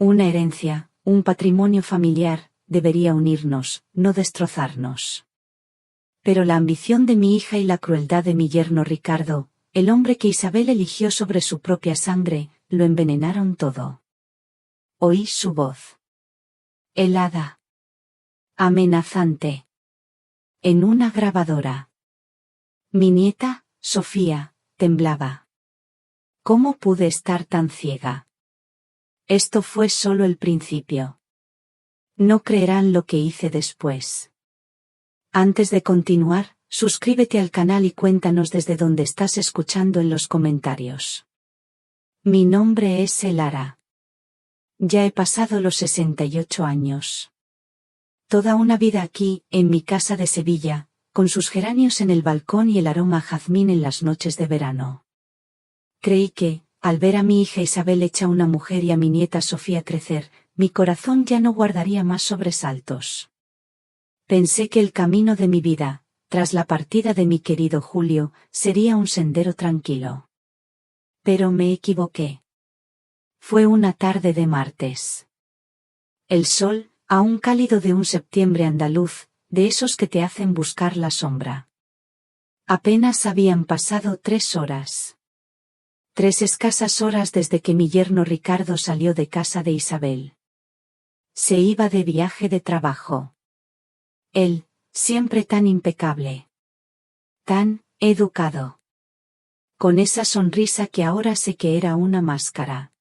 Una herencia, un patrimonio familiar, debería unirnos, no destrozarnos. Pero la ambición de mi hija y la crueldad de mi yerno Ricardo, el hombre que Isabel eligió sobre su propia sangre, lo envenenaron todo. Oí su voz. Helada. Amenazante. En una grabadora. Mi nieta, Sofía, temblaba. ¿Cómo pude estar tan ciega? Esto fue solo el principio. No creerán lo que hice después. Antes de continuar, suscríbete al canal y cuéntanos desde dónde estás escuchando en los comentarios. Mi nombre es Elara. Ya he pasado los 68 años. Toda una vida aquí, en mi casa de Sevilla, con sus geranios en el balcón y el aroma a jazmín en las noches de verano. Creí que, al ver a mi hija Isabel hecha una mujer y a mi nieta Sofía crecer, mi corazón ya no guardaría más sobresaltos. Pensé que el camino de mi vida, tras la partida de mi querido Julio, sería un sendero tranquilo. Pero me equivoqué. Fue una tarde de martes. El sol, aún cálido de un septiembre andaluz, de esos que te hacen buscar la sombra. Apenas habían pasado 3 horas. 3 escasas horas desde que mi yerno Ricardo salió de casa de Isabel. Se iba de viaje de trabajo. Él, siempre tan impecable. Tan educado. Con esa sonrisa que ahora sé que era una máscara.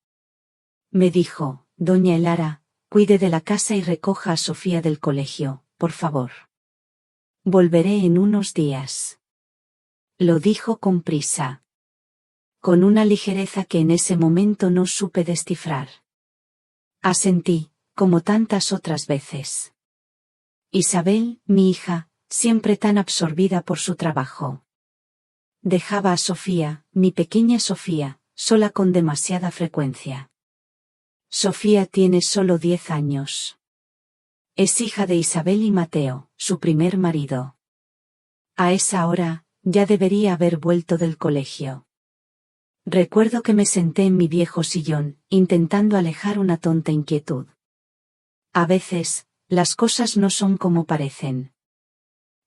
Me dijo, doña Elara, cuide de la casa y recoja a Sofía del colegio, por favor. Volveré en unos días. Lo dijo con prisa. Con una ligereza que en ese momento no supe descifrar. Asentí, como tantas otras veces. Isabel, mi hija, siempre tan absorbida por su trabajo. Dejaba a Sofía, mi pequeña Sofía, sola con demasiada frecuencia. Sofía tiene solo 10 años. Es hija de Isabel y Mateo, su primer marido. A esa hora, ya debería haber vuelto del colegio. Recuerdo que me senté en mi viejo sillón, intentando alejar una tonta inquietud. A veces, las cosas no son como parecen.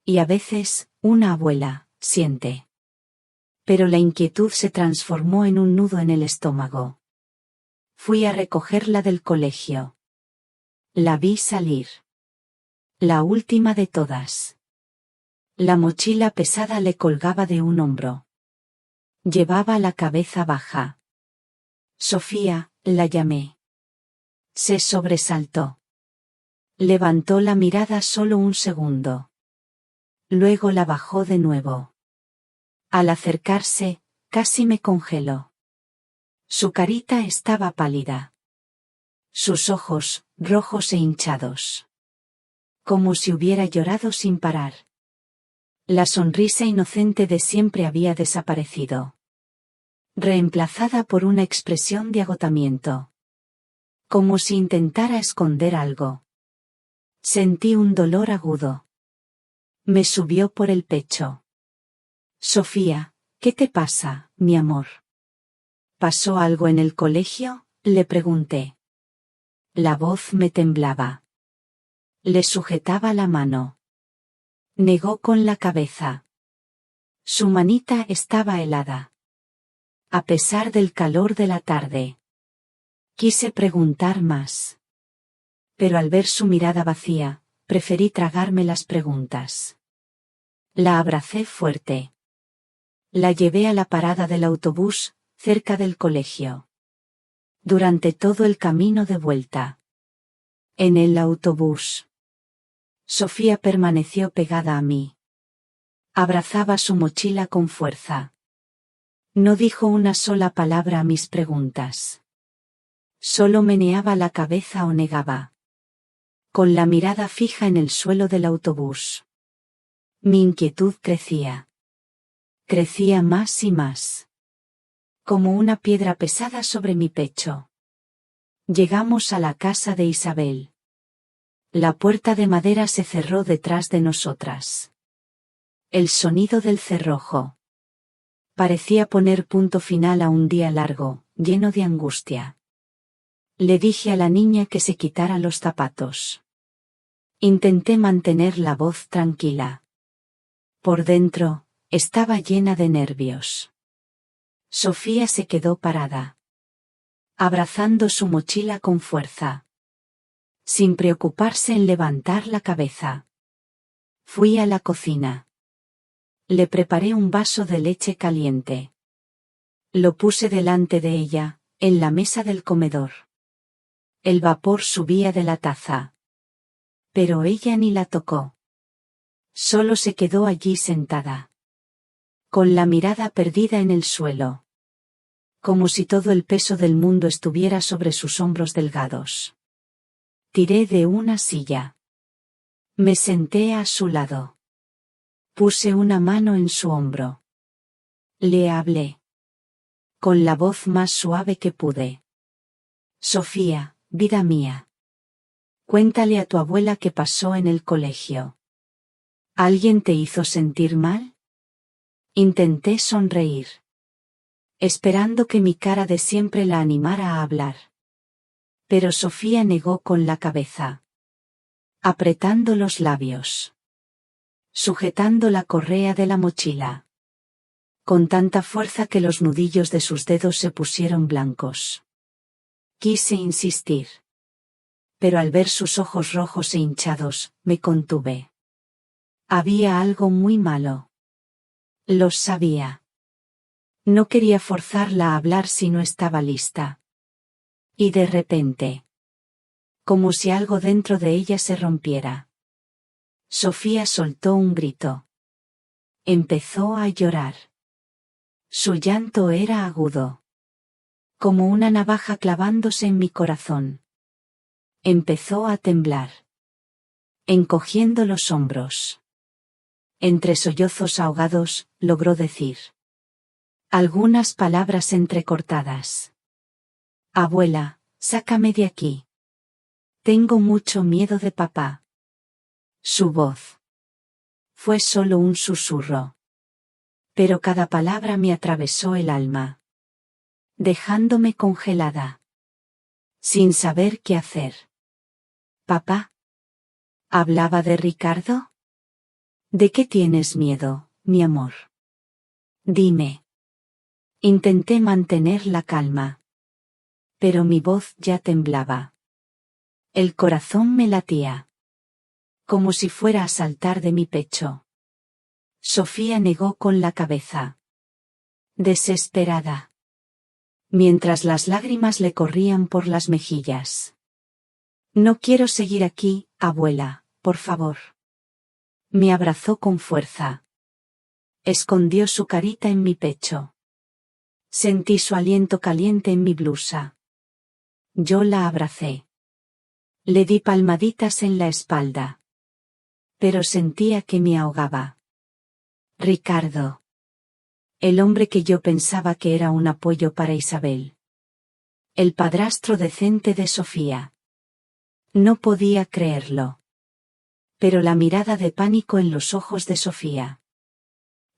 Y a veces, una abuela, siente. Pero la inquietud se transformó en un nudo en el estómago. Fui a recogerla del colegio. La vi salir. La última de todas. La mochila pesada le colgaba de un hombro. Llevaba la cabeza baja. Sofía, la llamé. Se sobresaltó. Levantó la mirada solo un segundo. Luego la bajó de nuevo. Al acercarse, casi me congeló. Su carita estaba pálida. Sus ojos, rojos e hinchados. Como si hubiera llorado sin parar. La sonrisa inocente de siempre había desaparecido. Reemplazada por una expresión de agotamiento. Como si intentara esconder algo. Sentí un dolor agudo. Me subió por el pecho. Sofía, ¿qué te pasa, mi amor? ¿Pasó algo en el colegio?, le pregunté. La voz me temblaba. Le sujetaba la mano. Negó con la cabeza. Su manita estaba helada. A pesar del calor de la tarde. Quise preguntar más. Pero al ver su mirada vacía, preferí tragarme las preguntas. La abracé fuerte. La llevé a la parada del autobús, cerca del colegio. Durante todo el camino de vuelta. En el autobús. Sofía permaneció pegada a mí. Abrazaba su mochila con fuerza. No dijo una sola palabra a mis preguntas. Solo meneaba la cabeza o negaba. Con la mirada fija en el suelo del autobús. Mi inquietud crecía. Crecía más y más. Como una piedra pesada sobre mi pecho. Llegamos a la casa de Isabel. La puerta de madera se cerró detrás de nosotras. El sonido del cerrojo. Parecía poner punto final a un día largo, lleno de angustia. Le dije a la niña que se quitara los zapatos. Intenté mantener la voz tranquila. Por dentro, estaba llena de nervios. Sofía se quedó parada, abrazando su mochila con fuerza, sin preocuparse en levantar la cabeza. Fui a la cocina. Le preparé un vaso de leche caliente. Lo puse delante de ella, en la mesa del comedor. El vapor subía de la taza. Pero ella ni la tocó. Solo se quedó allí sentada, con la mirada perdida en el suelo, como si todo el peso del mundo estuviera sobre sus hombros delgados. Tiré de una silla. Me senté a su lado. Puse una mano en su hombro. Le hablé, con la voz más suave que pude. Sofía, vida mía. Cuéntale a tu abuela qué pasó en el colegio. ¿Alguien te hizo sentir mal? Intenté sonreír, esperando que mi cara de siempre la animara a hablar. Pero Sofía negó con la cabeza, apretando los labios, sujetando la correa de la mochila, con tanta fuerza que los nudillos de sus dedos se pusieron blancos. Quise insistir, pero al ver sus ojos rojos e hinchados, me contuve. Había algo muy malo. Lo sabía. No quería forzarla a hablar si no estaba lista. Y de repente, como si algo dentro de ella se rompiera, Sofía soltó un grito. Empezó a llorar. Su llanto era agudo, como una navaja clavándose en mi corazón. Empezó a temblar, encogiendo los hombros. Entre sollozos ahogados, logró decir algunas palabras entrecortadas. Abuela, sácame de aquí. Tengo mucho miedo de papá. Su voz fue solo un susurro, pero cada palabra me atravesó el alma, dejándome congelada, sin saber qué hacer. ¿Papá? ¿Hablaba de Ricardo? ¿De qué tienes miedo, mi amor? Dime. Intenté mantener la calma, pero mi voz ya temblaba. El corazón me latía, como si fuera a saltar de mi pecho. Sofía negó con la cabeza, desesperada, mientras las lágrimas le corrían por las mejillas. No quiero seguir aquí, abuela, por favor. Me abrazó con fuerza. Escondió su carita en mi pecho. Sentí su aliento caliente en mi blusa. Yo la abracé. Le di palmaditas en la espalda. Pero sentía que me ahogaba. Ricardo. El hombre que yo pensaba que era un apoyo para Isabel. El padrastro decente de Sofía. No podía creerlo. Pero la mirada de pánico en los ojos de Sofía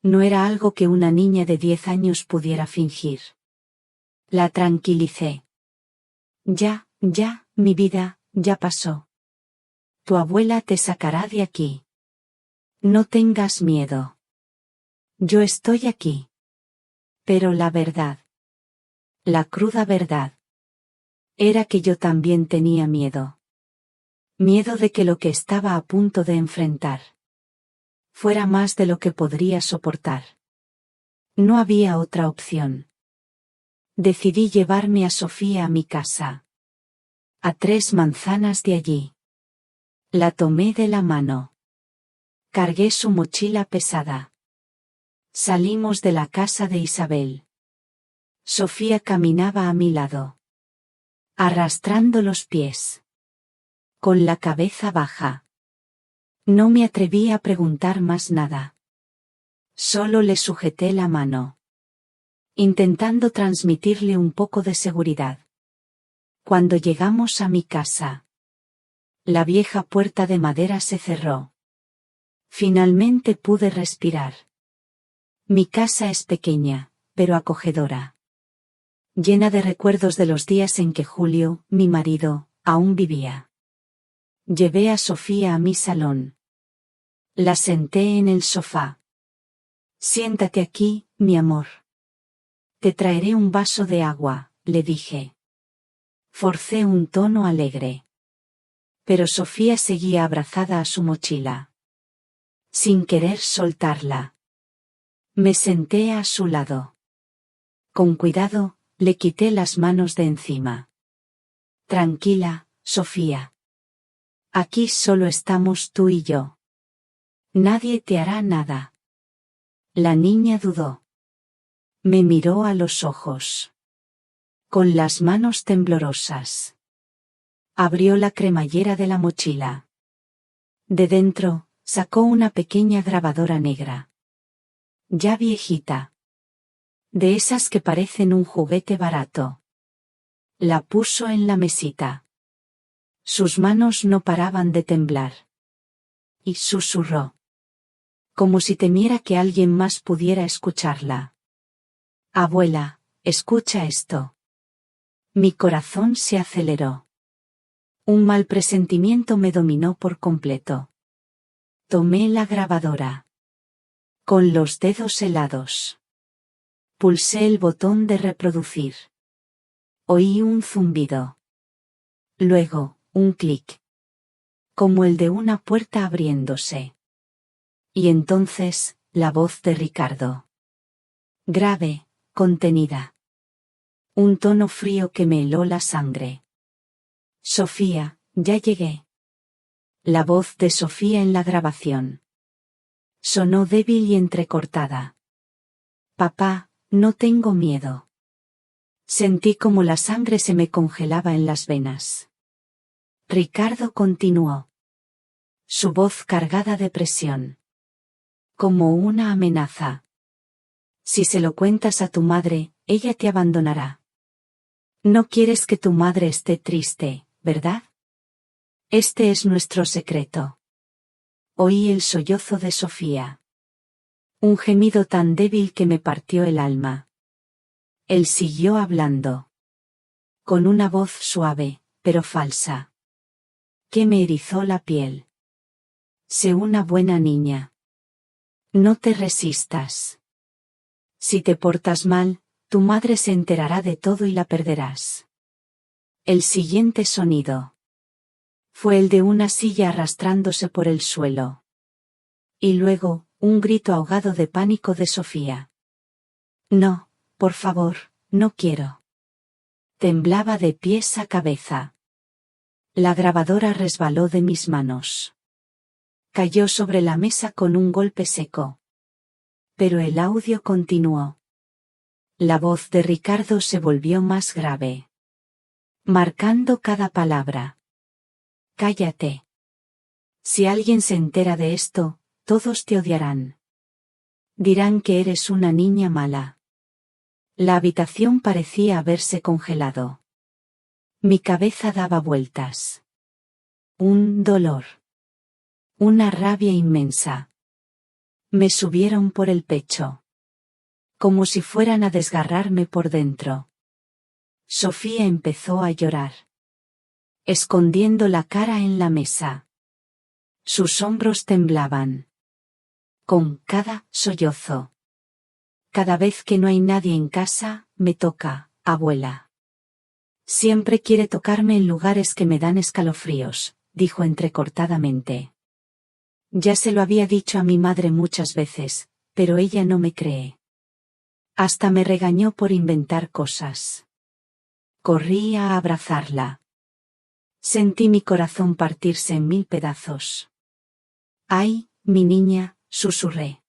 no era algo que una niña de 10 años pudiera fingir. La tranquilicé. Ya, mi vida, ya pasó. Tu abuela te sacará de aquí. No tengas miedo. Yo estoy aquí. Pero la verdad, la cruda verdad, era que yo también tenía miedo. Miedo de que lo que estaba a punto de enfrentar fuera más de lo que podría soportar. No había otra opción. Decidí llevarme a Sofía a mi casa. A 3 manzanas de allí. La tomé de la mano. Cargué su mochila pesada. Salimos de la casa de Isabel. Sofía caminaba a mi lado, arrastrando los pies, con la cabeza baja. No me atreví a preguntar más nada. Solo le sujeté la mano, intentando transmitirle un poco de seguridad. Cuando llegamos a mi casa, la vieja puerta de madera se cerró. Finalmente pude respirar. Mi casa es pequeña, pero acogedora. llena de recuerdos de los días en que Julio, mi marido, aún vivía. Llevé a Sofía a mi salón. La senté en el sofá. Siéntate aquí, mi amor. Te traeré un vaso de agua, le dije. Forcé un tono alegre. Pero Sofía seguía abrazada a su mochila. Sin querer soltarla. Me senté a su lado. Con cuidado, le quité las manos de encima. Tranquila, Sofía. Aquí solo estamos tú y yo. Nadie te hará nada. La niña dudó. Me miró a los ojos. Con las manos temblorosas. Abrió la cremallera de la mochila. De dentro, sacó una pequeña grabadora negra. Ya viejita. De esas que parecen un juguete barato. La puso en la mesita. Sus manos no paraban de temblar. Y susurró. Como si temiera que alguien más pudiera escucharla. Abuela, escucha esto. Mi corazón se aceleró. Un mal presentimiento me dominó por completo. Tomé la grabadora. Con los dedos helados. Pulsé el botón de reproducir. Oí un zumbido. Luego, un clic. Como el de una puerta abriéndose. Y entonces, la voz de Ricardo. Grave, contenida. Un tono frío que me heló la sangre. Sofía, ya llegué. La voz de Sofía en la grabación. Sonó débil y entrecortada. Papá, no tengo miedo. Sentí como la sangre se me congelaba en las venas. Ricardo continuó. Su voz cargada de presión. Como una amenaza. Si se lo cuentas a tu madre, ella te abandonará. No quieres que tu madre esté triste, ¿verdad? Este es nuestro secreto. Oí el sollozo de Sofía. Un gemido tan débil que me partió el alma. Él siguió hablando. Con una voz suave, pero falsa. Que me erizó la piel. Sé una buena niña. No te resistas. Si te portas mal, tu madre se enterará de todo y la perderás. El siguiente sonido. Fue el de una silla arrastrándose por el suelo. Y luego, un grito ahogado de pánico de Sofía. No, por favor, no quiero. Temblaba de pies a cabeza. La grabadora resbaló de mis manos. Cayó sobre la mesa con un golpe seco. Pero el audio continuó. La voz de Ricardo se volvió más grave. Marcando cada palabra. Cállate. Si alguien se entera de esto, todos te odiarán. Dirán que eres una niña mala. La habitación parecía haberse congelado. Mi cabeza daba vueltas. Un dolor. Una rabia inmensa. Me subieron por el pecho. Como si fueran a desgarrarme por dentro. Sofía empezó a llorar. Escondiendo la cara en la mesa. Sus hombros temblaban. Con cada sollozo. Cada vez que no hay nadie en casa, me toca, abuela. Siempre quiere tocarme en lugares que me dan escalofríos, dijo entrecortadamente. Ya se lo había dicho a mi madre muchas veces, pero ella no me cree. Hasta me regañó por inventar cosas. Corrí a abrazarla. Sentí mi corazón partirse en 1000 pedazos. ¡Ay, mi niña!, susurré.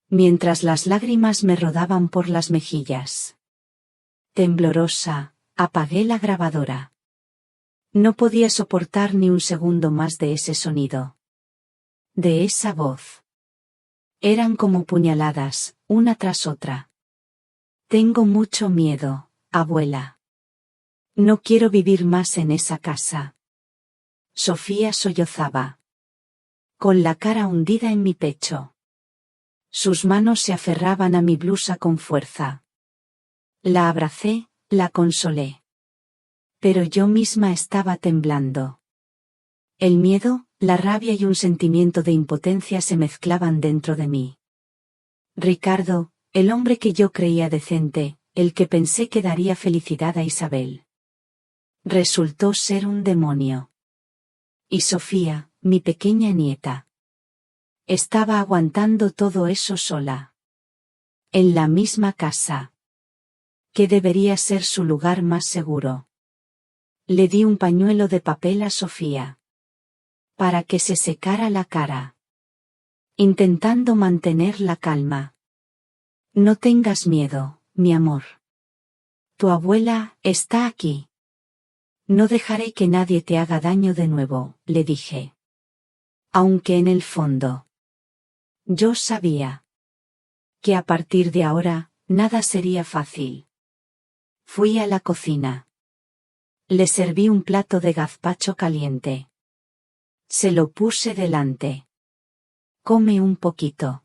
Mientras las lágrimas me rodaban por las mejillas. Temblorosa, apagué la grabadora. No podía soportar ni un segundo más de ese sonido. De esa voz. Eran como puñaladas, una tras otra. Tengo mucho miedo, abuela. No quiero vivir más en esa casa. Sofía sollozaba. Con la cara hundida en mi pecho. Sus manos se aferraban a mi blusa con fuerza. La abracé, la consolé. Pero yo misma estaba temblando. El miedo, la rabia y un sentimiento de impotencia se mezclaban dentro de mí. Ricardo, el hombre que yo creía decente, el que pensé que daría felicidad a Isabel. Resultó ser un demonio. Y Sofía, mi pequeña nieta. Estaba aguantando todo eso sola. En la misma casa. Que debería ser su lugar más seguro. Le di un pañuelo de papel a Sofía. Para que se secara la cara. Intentando mantener la calma. No tengas miedo, mi amor. Tu abuela está aquí. No dejaré que nadie te haga daño de nuevo, le dije. Aunque en el fondo. Yo sabía. Que a partir de ahora, nada sería fácil. Fui a la cocina. Le serví un plato de gazpacho caliente. Se lo puse delante. Come un poquito.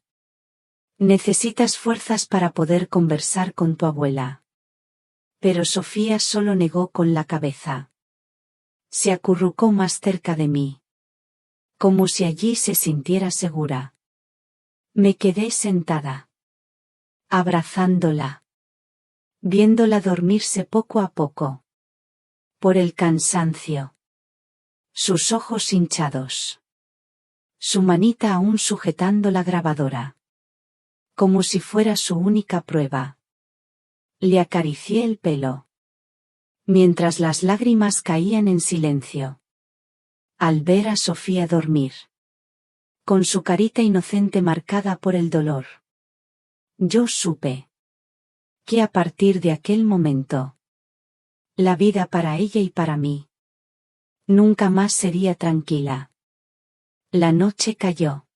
Necesitas fuerzas para poder conversar con tu abuela. Pero Sofía solo negó con la cabeza. Se acurrucó más cerca de mí. Como si allí se sintiera segura. Me quedé sentada. Abrazándola. Viéndola dormirse poco a poco. Por el cansancio. Sus ojos hinchados. Su manita aún sujetando la grabadora. Como si fuera su única prueba. Le acaricié el pelo. Mientras las lágrimas caían en silencio. Al ver a Sofía dormir. Con su carita inocente marcada por el dolor. Yo supe. Que a partir de aquel momento. La vida para ella y para mí. Nunca más sería tranquila. La noche cayó.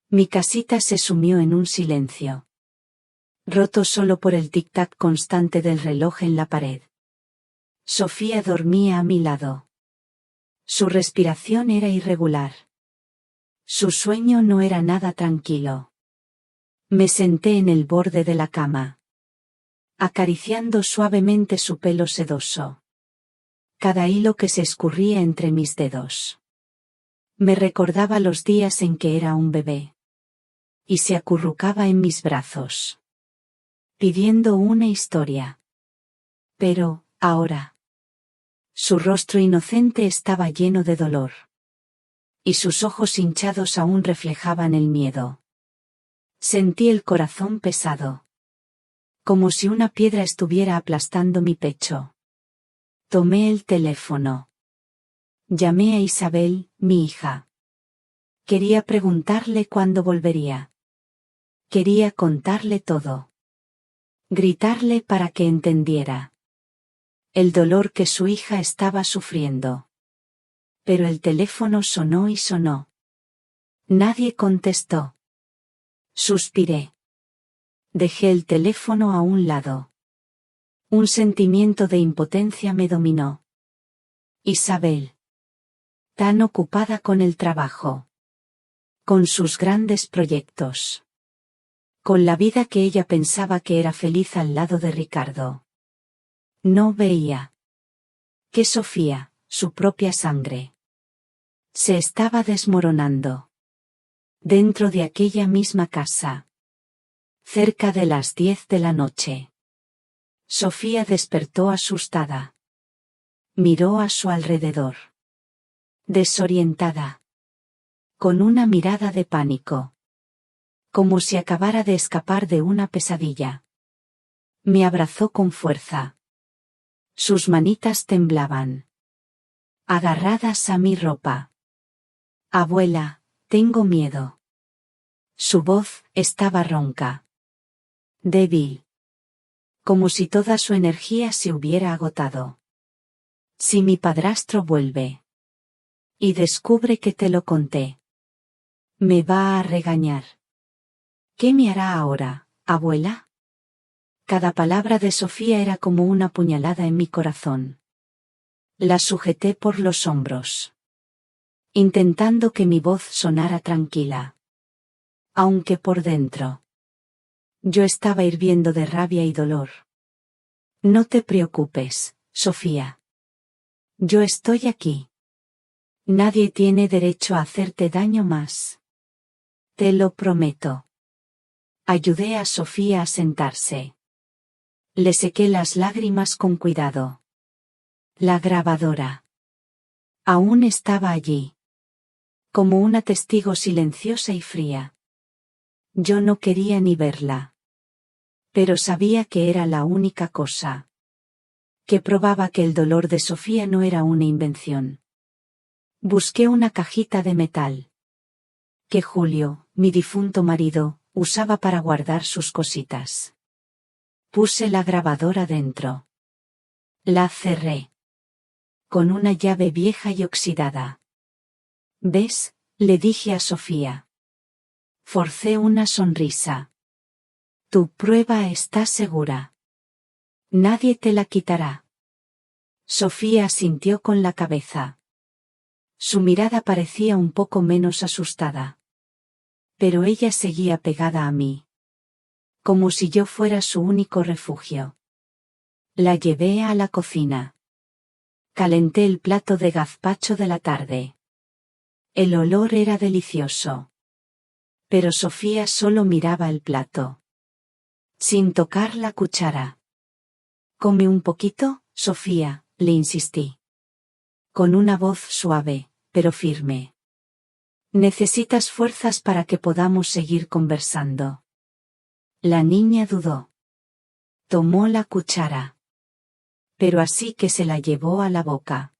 Mi casita se sumió en un silencio. Roto solo por el tic-tac constante del reloj en la pared. Sofía dormía a mi lado. Su respiración era irregular. Su sueño no era nada tranquilo. Me senté en el borde de la cama. Acariciando suavemente su pelo sedoso. Cada hilo que se escurría entre mis dedos. Me recordaba los días en que era un bebé. Y se acurrucaba en mis brazos. Pidiendo una historia. Pero, ahora. Su rostro inocente estaba lleno de dolor. Y sus ojos hinchados aún reflejaban el miedo. Sentí el corazón pesado. Como si una piedra estuviera aplastando mi pecho. Tomé el teléfono. Llamé a Isabel, mi hija. Quería preguntarle cuándo volvería. Quería contarle todo. Gritarle para que entendiera. El dolor que su hija estaba sufriendo. Pero el teléfono sonó y sonó. Nadie contestó. Suspiré. Dejé el teléfono a un lado. Un sentimiento de impotencia me dominó. Isabel. Tan ocupada con el trabajo. Con sus grandes proyectos. Con la vida que ella pensaba que era feliz al lado de Ricardo. No veía. Que Sofía, su propia sangre. Se estaba desmoronando. Dentro de aquella misma casa. Cerca de las 10 de la noche. Sofía despertó asustada. Miró a su alrededor. Desorientada. Con una mirada de pánico. Como si acabara de escapar de una pesadilla. Me abrazó con fuerza. Sus manitas temblaban. Agarradas a mi ropa. Abuela, tengo miedo. Su voz estaba ronca. Débil. Como si toda su energía se hubiera agotado. Si mi padrastro vuelve. Y descubre que te lo conté. Me va a regañar. ¿Qué me hará ahora, abuela? Cada palabra de Sofía era como una puñalada en mi corazón. La sujeté por los hombros. Intentando que mi voz sonara tranquila. Aunque por dentro. Yo estaba hirviendo de rabia y dolor. No te preocupes, Sofía. Yo estoy aquí. Nadie tiene derecho a hacerte daño más. Te lo prometo. Ayudé a Sofía a sentarse. Le sequé las lágrimas con cuidado. La grabadora. Aún estaba allí. Como una testigo silenciosa y fría. Yo no quería ni verla. Pero sabía que era la única cosa que probaba que el dolor de Sofía no era una invención. Busqué una cajita de metal que Julio, mi difunto marido, usaba para guardar sus cositas. Puse la grabadora dentro. La cerré con una llave vieja y oxidada. ¿Ves?, le dije a Sofía. Forcé una sonrisa. Tu prueba está segura. Nadie te la quitará. Sofía asintió con la cabeza. Su mirada parecía un poco menos asustada. Pero ella seguía pegada a mí. Como si yo fuera su único refugio. La llevé a la cocina. Calenté el plato de gazpacho de la tarde. El olor era delicioso. Pero Sofía solo miraba el plato. Sin tocar la cuchara. Come un poquito, Sofía, le insistí. Con una voz suave, pero firme. Necesitas fuerzas para que podamos seguir conversando. La niña dudó. Tomó la cuchara. Pero así que se la llevó a la boca.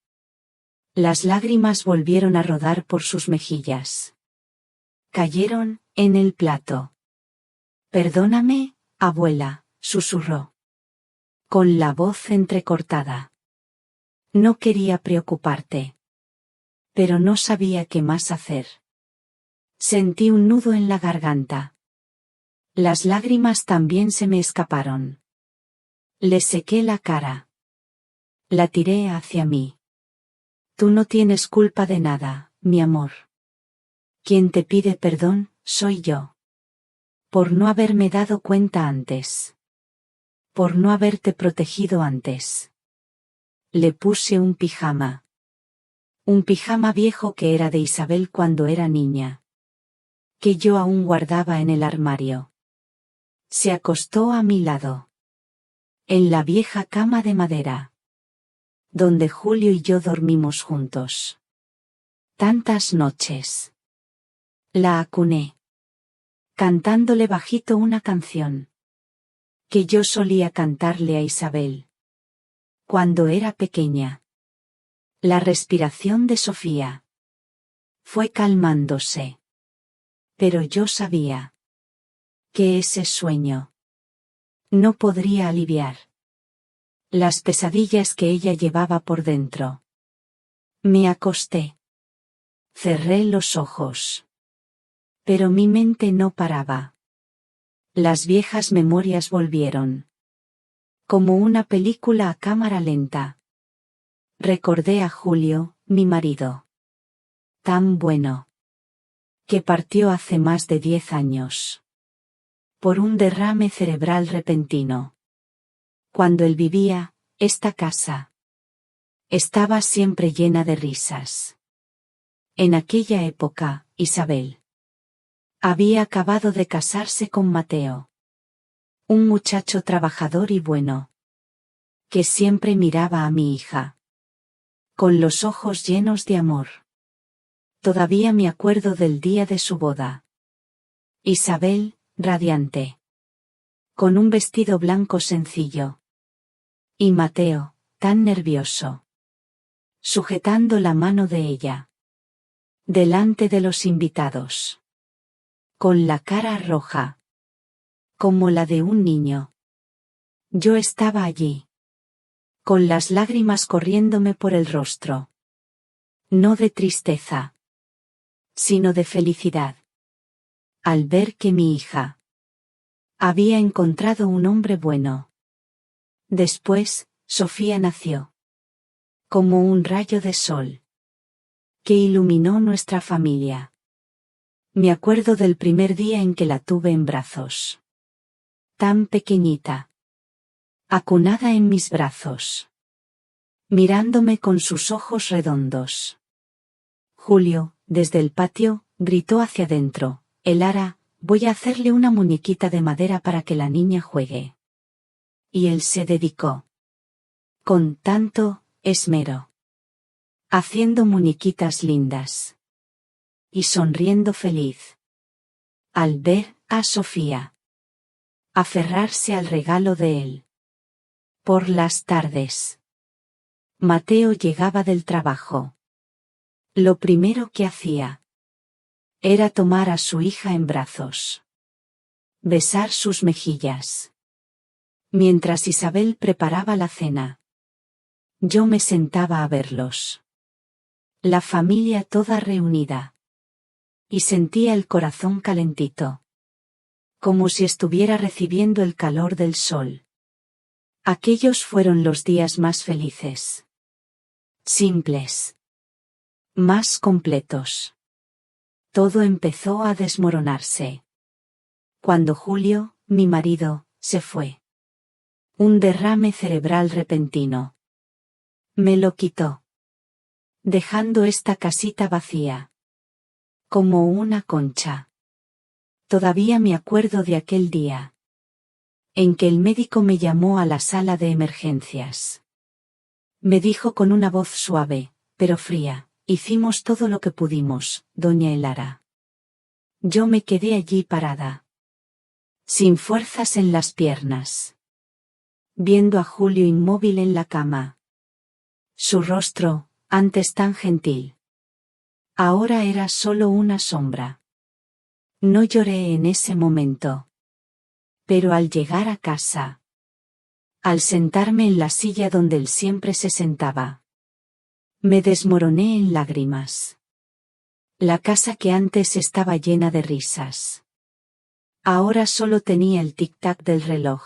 Las lágrimas volvieron a rodar por sus mejillas. Cayeron en el plato. Perdóname, abuela, susurró. Con la voz entrecortada. No quería preocuparte. Pero no sabía qué más hacer. Sentí un nudo en la garganta. Las lágrimas también se me escaparon. Le sequé la cara. La tiré hacia mí. Tú no tienes culpa de nada, mi amor. Quien te pide perdón, soy yo. Por no haberme dado cuenta antes. Por no haberte protegido antes. Le puse un pijama. Un pijama viejo que era de Isabel cuando era niña. Que yo aún guardaba en el armario. Se acostó a mi lado. En la vieja cama de madera. Donde Julio y yo dormimos juntos. Tantas noches. La acuné. Cantándole bajito una canción. Que yo solía cantarle a Isabel. Cuando era pequeña. La respiración de Sofía. Fue calmándose. Pero yo sabía. Que ese sueño. No podría aliviar. Las pesadillas que ella llevaba por dentro. Me acosté. Cerré los ojos. Pero mi mente no paraba. Las viejas memorias volvieron. Como una película a cámara lenta. Recordé a Julio, mi marido. Tan bueno. Que partió hace más de 10 años. Por un derrame cerebral repentino. Cuando él vivía, esta casa estaba siempre llena de risas. En aquella época, Isabel había acabado de casarse con Mateo. Un muchacho trabajador y bueno. Que siempre miraba a mi hija. Con los ojos llenos de amor. Todavía me acuerdo del día de su boda. Isabel, radiante. Con un vestido blanco sencillo. Y Mateo, tan nervioso. Sujetando la mano de ella. Delante de los invitados. Con la cara roja. Como la de un niño. Yo estaba allí. Con las lágrimas corriéndome por el rostro. No de tristeza. Sino de felicidad. Al ver que mi hija había encontrado un hombre bueno. Después, Sofía nació. Como un rayo de sol. Que iluminó nuestra familia. Me acuerdo del primer día en que la tuve en brazos. Tan pequeñita. acunada en mis brazos, mirándome con sus ojos redondos. Julio, desde el patio, gritó hacia dentro: Elara, voy a hacerle una muñequita de madera para que la niña juegue. Y él se dedicó con tanto esmero, haciendo muñequitas lindas y sonriendo feliz al ver a Sofía aferrarse al regalo de él. Por las tardes, Mateo llegaba del trabajo. Lo primero que hacía era tomar a su hija en brazos, besar sus mejillas, mientras Isabel preparaba la cena. Yo me sentaba a verlos. La familia toda reunida. Y sentía el corazón calentito, como si estuviera recibiendo el calor del sol. Aquellos fueron los días más felices. Simples. Más completos. Todo empezó a desmoronarse cuando Julio, mi marido, se fue. Un derrame cerebral repentino me lo quitó, dejando esta casita vacía, como una concha. Todavía me acuerdo de aquel día en que el médico me llamó a la sala de emergencias. Me dijo con una voz suave, pero fría: hicimos todo lo que pudimos, doña Elara. Yo me quedé allí parada, sin fuerzas en las piernas, viendo a Julio inmóvil en la cama. Su rostro, antes tan gentil, ahora era solo una sombra. No lloré en ese momento. Pero al llegar a casa, al sentarme en la silla donde él siempre se sentaba, me desmoroné en lágrimas. La casa que antes estaba llena de risas, ahora solo tenía el tic-tac del reloj,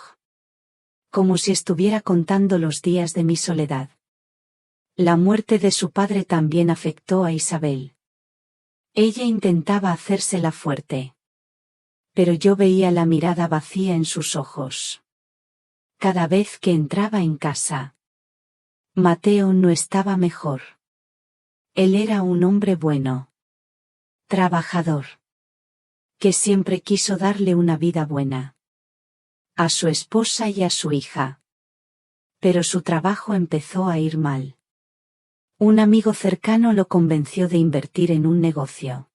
como si estuviera contando los días de mi soledad. La muerte de su padre también afectó a Isabel. Ella intentaba hacérsela fuerte, pero yo veía la mirada vacía en sus ojos cada vez que entraba en casa. Mateo no estaba mejor. Él era un hombre bueno, trabajador, que siempre quiso darle una vida buena a su esposa y a su hija. Pero su trabajo empezó a ir mal. Un amigo cercano lo convenció de invertir en un negocio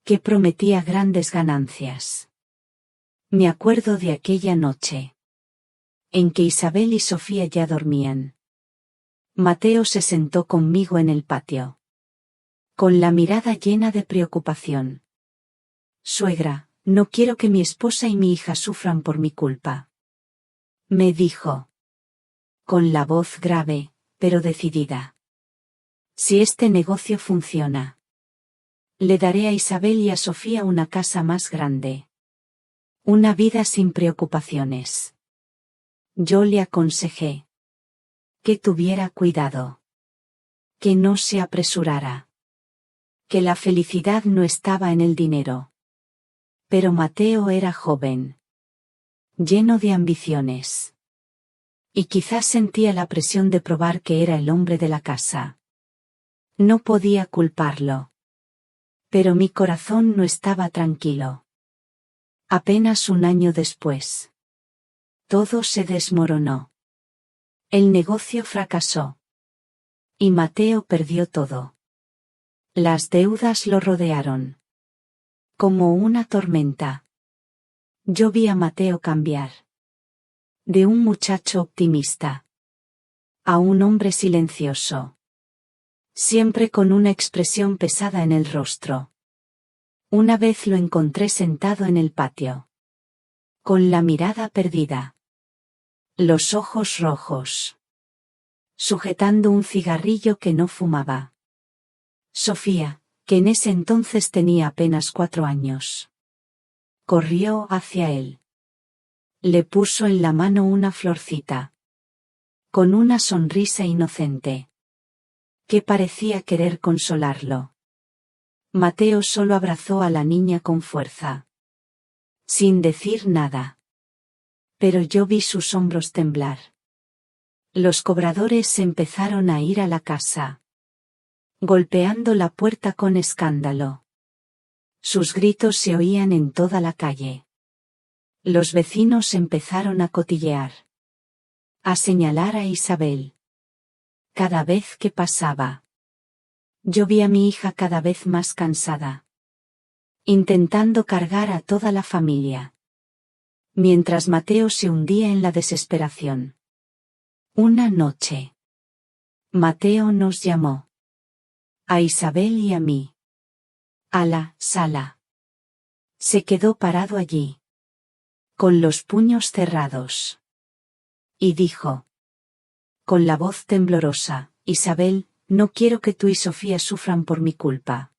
que prometía grandes ganancias. Me acuerdo de aquella noche en que Isabel y Sofía ya dormían. Mateo se sentó conmigo en el patio, con la mirada llena de preocupación. Suegra, no quiero que mi esposa y mi hija sufran por mi culpa, me dijo, con la voz grave, pero decidida. Si este negocio funciona, le daré a Isabel y a Sofía una casa más grande, una vida sin preocupaciones. Yo le aconsejé que tuviera cuidado, que no se apresurara, que la felicidad no estaba en el dinero. Pero Mateo era joven, lleno de ambiciones, y quizás sentía la presión de probar que era el hombre de la casa. No podía culparlo. Pero mi corazón no estaba tranquilo. Apenas un año después, todo se desmoronó. El negocio fracasó. Y Mateo perdió todo. Las deudas lo rodearon como una tormenta. Yo vi a Mateo cambiar de un muchacho optimista a un hombre silencioso, siempre con una expresión pesada en el rostro. Una vez lo encontré sentado en el patio, con la mirada perdida, los ojos rojos, sujetando un cigarrillo que no fumaba. Sofía, que en ese entonces tenía apenas 4 años, corrió hacia él. Le puso en la mano una florcita, con una sonrisa inocente, que parecía querer consolarlo. Mateo solo abrazó a la niña con fuerza, sin decir nada. Pero yo vi sus hombros temblar. Los cobradores empezaron a ir a la casa, golpeando la puerta con escándalo. Sus gritos se oían en toda la calle. Los vecinos empezaron a cotillear, a señalar a Isabel. Cada vez que pasaba, yo vi a mi hija cada vez más cansada, intentando cargar a toda la familia, mientras Mateo se hundía en la desesperación. Una noche, Mateo nos llamó, a Isabel y a mí, a la sala. Se quedó parado allí, con los puños cerrados, y dijo, con la voz temblorosa: Isabel, no quiero que tú y Sofía sufran por mi culpa.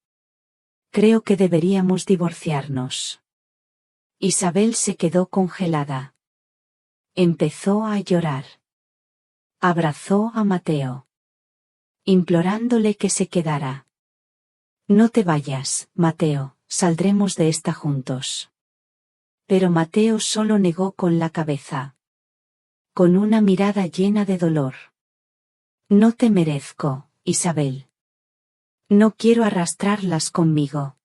Creo que deberíamos divorciarnos. Isabel se quedó congelada. Empezó a llorar. Abrazó a Mateo, implorándole que se quedara. No te vayas, Mateo, saldremos de esta juntos. Pero Mateo solo negó con la cabeza, con una mirada llena de dolor. No te merezco, Isabel. No quiero arrastrarlas conmigo.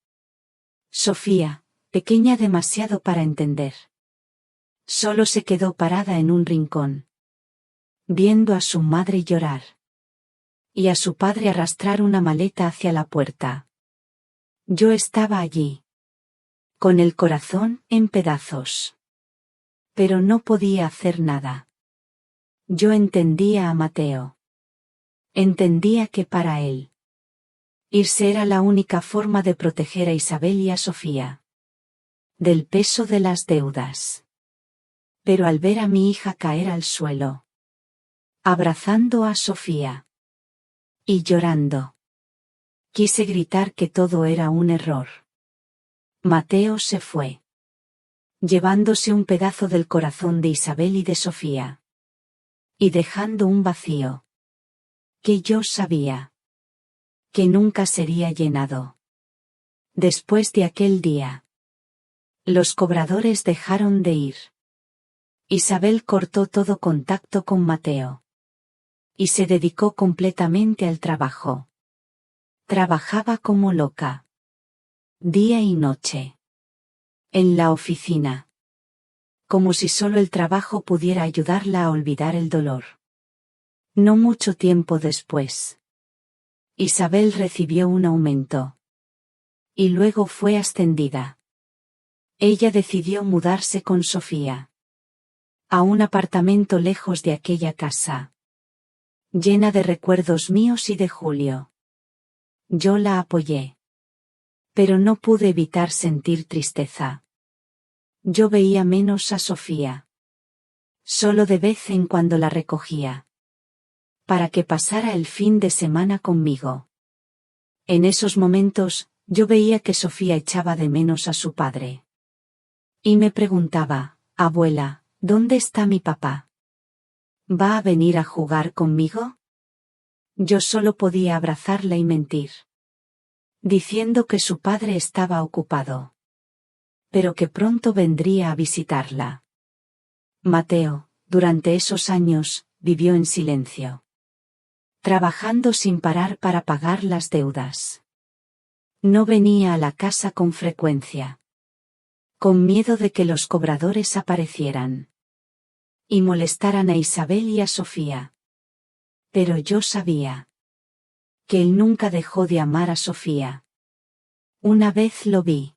Sofía, pequeña demasiado para entender, solo se quedó parada en un rincón, viendo a su madre llorar, y a su padre arrastrar una maleta hacia la puerta. Yo estaba allí, con el corazón en pedazos. Pero no podía hacer nada. Yo entendía a Mateo. Entendía que para él, irse era la única forma de proteger a Isabel y a Sofía del peso de las deudas. Pero al ver a mi hija caer al suelo, abrazando a Sofía y llorando, quise gritar que todo era un error. Mateo se fue, llevándose un pedazo del corazón de Isabel y de Sofía, y dejando un vacío que yo sabía que nunca sería llenado. Después de aquel día, los cobradores dejaron de ir. Isabel cortó todo contacto con Mateo, y se dedicó completamente al trabajo. Trabajaba como loca, día y noche, en la oficina, como si solo el trabajo pudiera ayudarla a olvidar el dolor. No mucho tiempo después, Isabel recibió un aumento, y luego fue ascendida. Ella decidió mudarse con Sofía a un apartamento lejos de aquella casa, llena de recuerdos míos y de Julio. Yo la apoyé, pero no pude evitar sentir tristeza. Yo veía menos a Sofía. Solo de vez en cuando la recogía, para que pasara el fin de semana conmigo. En esos momentos, yo veía que Sofía echaba de menos a su padre. Y me preguntaba: abuela, ¿dónde está mi papá? ¿Va a venir a jugar conmigo? Yo solo podía abrazarla y mentir, diciendo que su padre estaba ocupado, pero que pronto vendría a visitarla. Mateo, durante esos años, vivió en silencio, trabajando sin parar para pagar las deudas. No venía a la casa con frecuencia, con miedo de que los cobradores aparecieran y molestaran a Isabel y a Sofía. Pero yo sabía que él nunca dejó de amar a Sofía. Una vez lo vi,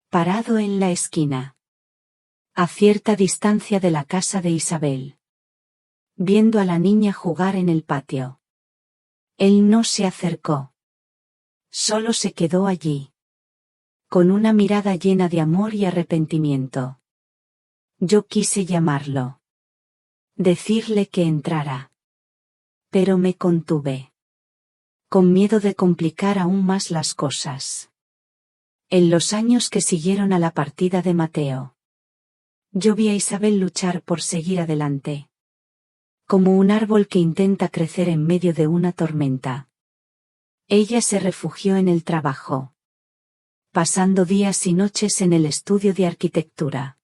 parado en la esquina, a cierta distancia de la casa de Isabel, viendo a la niña jugar en el patio. Él no se acercó, solo se quedó allí, con una mirada llena de amor y arrepentimiento. Yo quise llamarlo, decirle que entrara, pero me contuve, con miedo de complicar aún más las cosas. En los años que siguieron a la partida de Mateo, yo vi a Isabel luchar por seguir adelante, como un árbol que intenta crecer en medio de una tormenta. Ella se refugió en el trabajo, pasando días y noches en el estudio de arquitectura,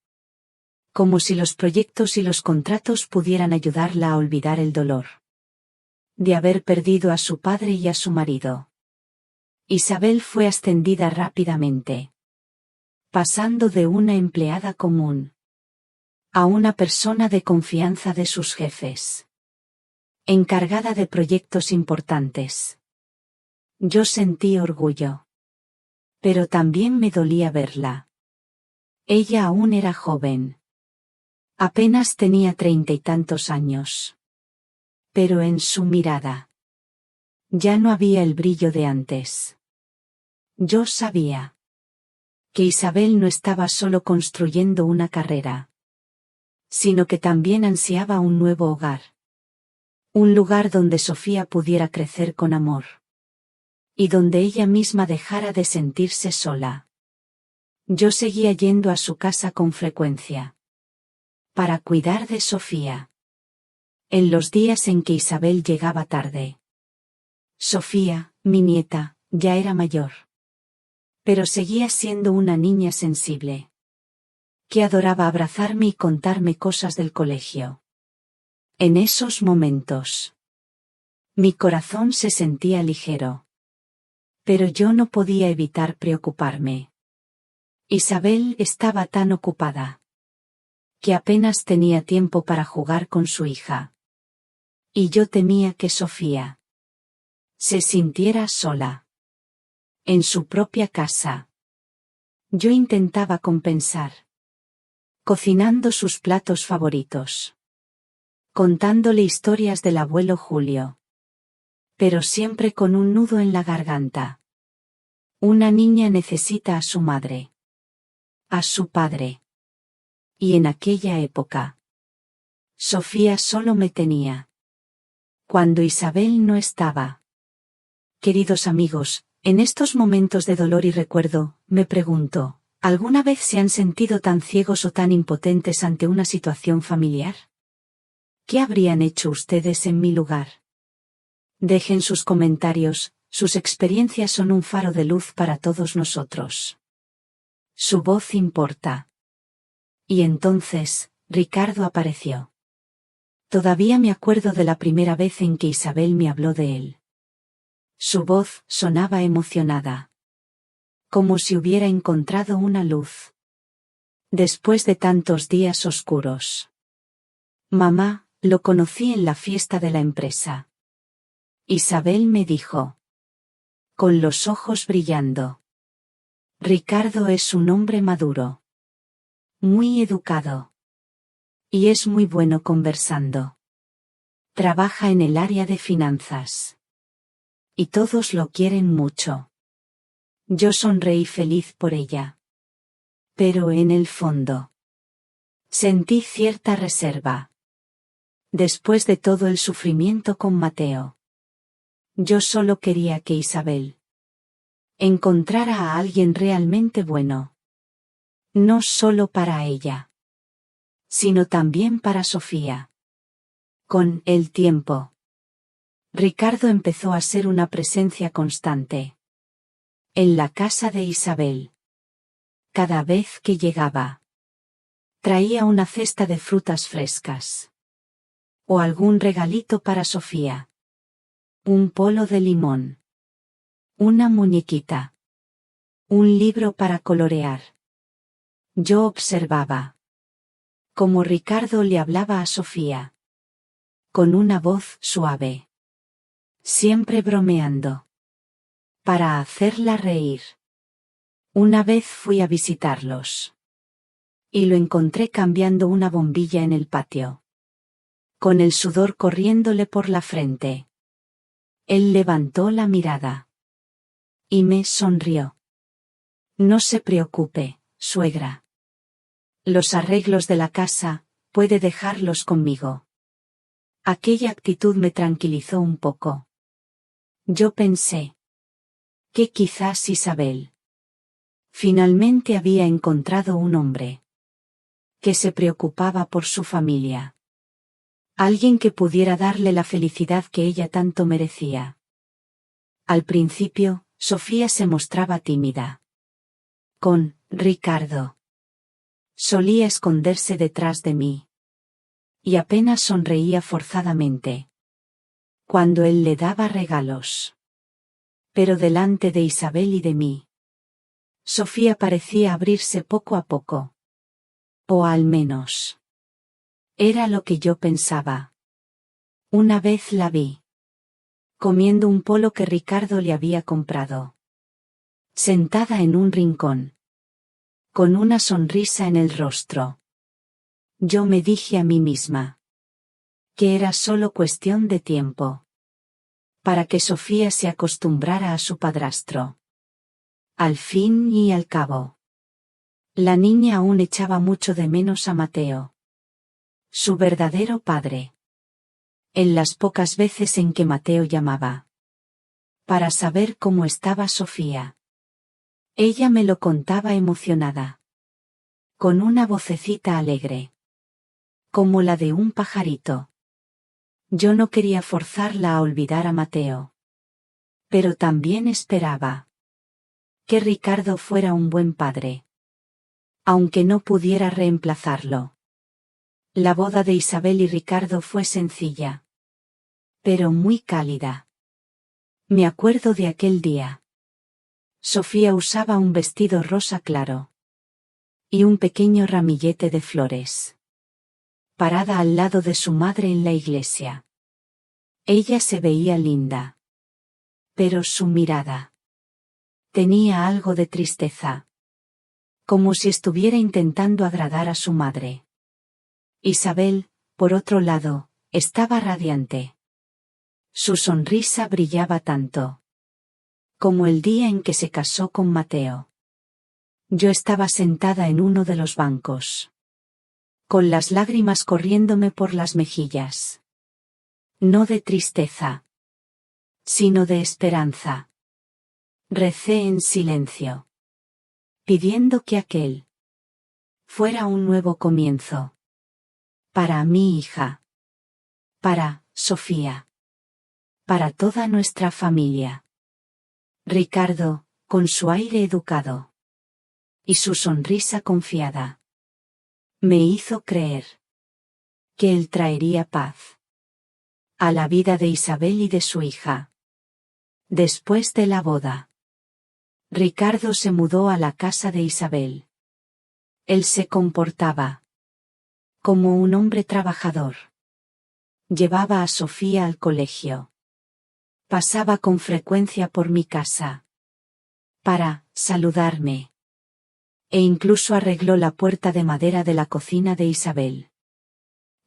Como si los proyectos y los contratos pudieran ayudarla a olvidar el dolor de haber perdido a su padre y a su marido. Isabel fue ascendida rápidamente, pasando de una empleada común a una persona de confianza de sus jefes, encargada de proyectos importantes. Yo sentí orgullo, pero también me dolía verla. Ella aún era joven. Apenas tenía 30 y tantos años. Pero en su mirada ya no había el brillo de antes. Yo sabía que Isabel no estaba solo construyendo una carrera, sino que también ansiaba un nuevo hogar. Un lugar donde Sofía pudiera crecer con amor. Y donde ella misma dejara de sentirse sola. Yo seguía yendo a su casa con frecuencia para cuidar de Sofía. En los días en que Isabel llegaba tarde. Sofía, mi nieta, ya era mayor. Pero seguía siendo una niña sensible, que adoraba abrazarme y contarme cosas del colegio. En esos momentos, mi corazón se sentía ligero. Pero yo no podía evitar preocuparme. Isabel estaba tan ocupada que apenas tenía tiempo para jugar con su hija. Y yo temía que Sofía se sintiera sola en su propia casa. Yo intentaba compensar, cocinando sus platos favoritos, contándole historias del abuelo Julio, pero siempre con un nudo en la garganta. Una niña necesita a su madre, a su padre. Y en aquella época, Sofía solo me tenía cuando Isabel no estaba. Queridos amigos, en estos momentos de dolor y recuerdo, me pregunto, ¿alguna vez se han sentido tan ciegos o tan impotentes ante una situación familiar? ¿Qué habrían hecho ustedes en mi lugar? Dejen sus comentarios, sus experiencias son un faro de luz para todos nosotros. Su voz importa. Y entonces, Ricardo apareció. Todavía me acuerdo de la primera vez en que Isabel me habló de él. Su voz sonaba emocionada. Como si hubiera encontrado una luz. Después de tantos días oscuros. Mamá, lo conocí en la fiesta de la empresa. Isabel me dijo. Con los ojos brillando. Ricardo es un hombre maduro. Muy educado. Y es muy bueno conversando. Trabaja en el área de finanzas. Y todos lo quieren mucho. Yo sonreí feliz por ella. Pero en el fondo, sentí cierta reserva. Después de todo el sufrimiento con Mateo, yo solo quería que Isabel encontrara a alguien realmente bueno. No solo para ella, sino también para Sofía. Con el tiempo, Ricardo empezó a ser una presencia constante en la casa de Isabel. Cada vez que llegaba, traía una cesta de frutas frescas. O algún regalito para Sofía. Un polo de limón. Una muñequita. Un libro para colorear. Yo observaba cómo Ricardo le hablaba a Sofía. Con una voz suave. Siempre bromeando. Para hacerla reír. Una vez fui a visitarlos. Y lo encontré cambiando una bombilla en el patio. Con el sudor corriéndole por la frente. Él levantó la mirada. Y me sonrió. No se preocupe, suegra. Los arreglos de la casa, puede dejarlos conmigo. Aquella actitud me tranquilizó un poco. Yo pensé que quizás Isabel finalmente había encontrado un hombre que se preocupaba por su familia. Alguien que pudiera darle la felicidad que ella tanto merecía. Al principio, Sofía se mostraba tímida. Con Ricardo Solía esconderse detrás de mí. Y apenas sonreía forzadamente. Cuando él le daba regalos. Pero delante de Isabel y de mí. Sofía parecía abrirse poco a poco. O al menos. Era lo que yo pensaba. Una vez la vi. Comiendo un polo que Ricardo le había comprado. Sentada en un rincón. Con una sonrisa en el rostro. Yo me dije a mí misma. Que era solo cuestión de tiempo. Para que Sofía se acostumbrara a su padrastro. Al fin y al cabo. La niña aún echaba mucho de menos a Mateo. Su verdadero padre. En las pocas veces en que Mateo llamaba. Para saber cómo estaba Sofía. Ella me lo contaba emocionada. Con una vocecita alegre. Como la de un pajarito. Yo no quería forzarla a olvidar a Mateo. Pero también esperaba. Que Ricardo fuera un buen padre. Aunque no pudiera reemplazarlo. La boda de Isabel y Ricardo fue sencilla. Pero muy cálida. Me acuerdo de aquel día. Sofía usaba un vestido rosa claro. Y un pequeño ramillete de flores. Parada al lado de su madre en la iglesia. Ella se veía linda. Pero su mirada. Tenía algo de tristeza. Como si estuviera intentando agradar a su madre. Isabel, por otro lado, estaba radiante. Su sonrisa brillaba tanto. Como el día en que se casó con Mateo. Yo estaba sentada en uno de los bancos. Con las lágrimas corriéndome por las mejillas. No de tristeza. Sino de esperanza. Recé en silencio. Pidiendo que aquel fuera un nuevo comienzo. Para mi hija. Para Sofía. Para toda nuestra familia. Ricardo, con su aire educado. Y su sonrisa confiada. Me hizo creer. Que él traería paz. A la vida de Isabel y de su hija. Después de la boda. Ricardo se mudó a la casa de Isabel. Él se comportaba. Como un hombre trabajador. Llevaba a Sofía al colegio. Pasaba con frecuencia por mi casa. Para saludarme. E incluso arregló la puerta de madera de la cocina de Isabel.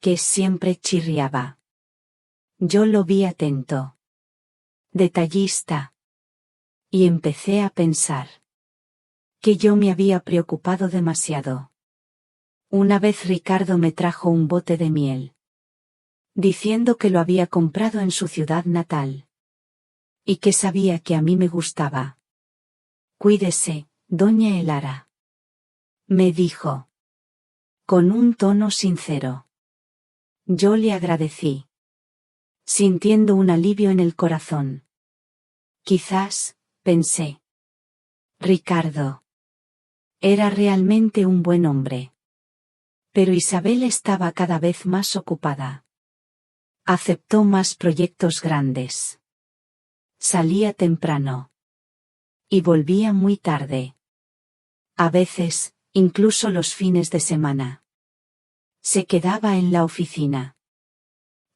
Que siempre chirriaba. Yo lo vi atento. Detallista. Y empecé a pensar. Que yo me había preocupado demasiado. Una vez Ricardo me trajo un bote de miel. Diciendo que lo había comprado en su ciudad natal. Y que sabía que a mí me gustaba. Cuídese, doña Elara. Me dijo. Con un tono sincero. Yo le agradecí. Sintiendo un alivio en el corazón. Quizás, pensé. Ricardo. Era realmente un buen hombre. Pero Isabel estaba cada vez más ocupada. Aceptó más proyectos grandes. Salía temprano. Y volvía muy tarde. A veces, incluso los fines de semana. Se quedaba en la oficina.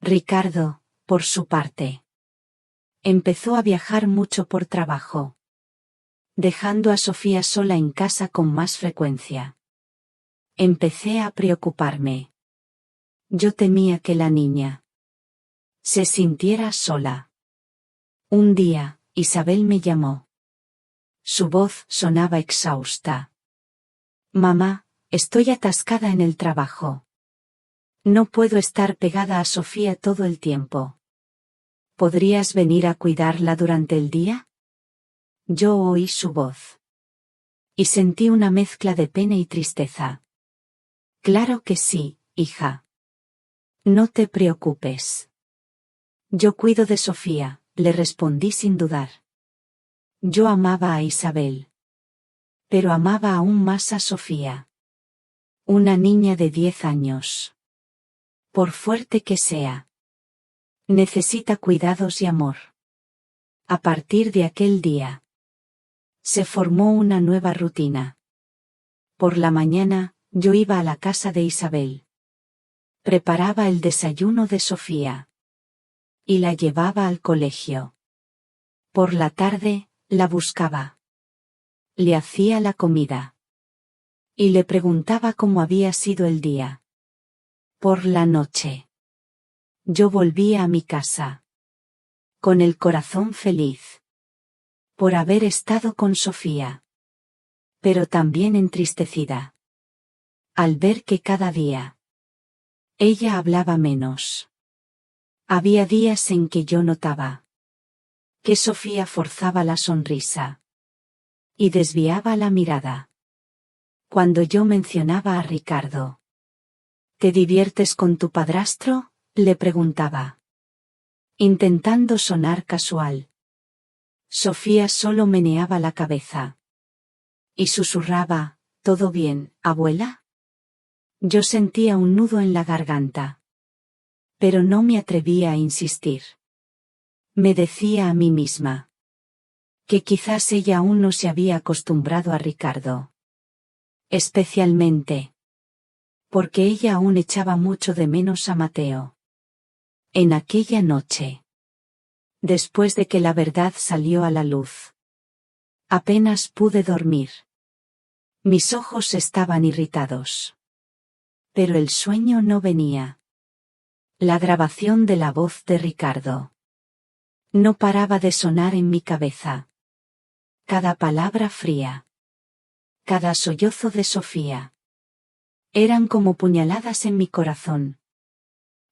Ricardo, por su parte. Empezó a viajar mucho por trabajo. Dejando a Sofía sola en casa con más frecuencia. Empecé a preocuparme. Yo temía que la niña se sintiera sola. Un día, Isabel me llamó. Su voz sonaba exhausta. Mamá, estoy atascada en el trabajo. No puedo estar pegada a Sofía todo el tiempo. ¿Podrías venir a cuidarla durante el día? Yo oí su voz. Y sentí una mezcla de pena y tristeza. Claro que sí, hija. No te preocupes. Yo cuido de Sofía, le respondí sin dudar. Yo amaba a Isabel. Pero amaba aún más a Sofía. Una niña de 10 años. Por fuerte que sea. Necesita cuidados y amor. A partir de aquel día. Se formó una nueva rutina. Por la mañana, yo iba a la casa de Isabel. Preparaba el desayuno de Sofía. Y la llevaba al colegio. Por la tarde, la buscaba. Le hacía la comida. Y le preguntaba cómo había sido el día. Por la noche. Yo volvía a mi casa. Con el corazón feliz. Por haber estado con Sofía. Pero también entristecida. Al ver que cada día. Ella hablaba menos. Había días en que yo notaba. Que Sofía forzaba la sonrisa. Y desviaba la mirada. Cuando yo mencionaba a Ricardo. ¿Te diviertes con tu padrastro?, le preguntaba. Intentando sonar casual. Sofía solo meneaba la cabeza. Y susurraba, ¿todo bien, abuela? Yo sentía un nudo en la garganta. Pero no me atrevía a insistir. Me decía a mí misma. Que quizás ella aún no se había acostumbrado a Ricardo. Especialmente. Porque ella aún echaba mucho de menos a Mateo. En aquella noche. Después de que la verdad salió a la luz. Apenas pude dormir. Mis ojos estaban irritados. Pero el sueño no venía. La grabación de la voz de Ricardo. No paraba de sonar en mi cabeza. Cada palabra fría. Cada sollozo de Sofía. Eran como puñaladas en mi corazón.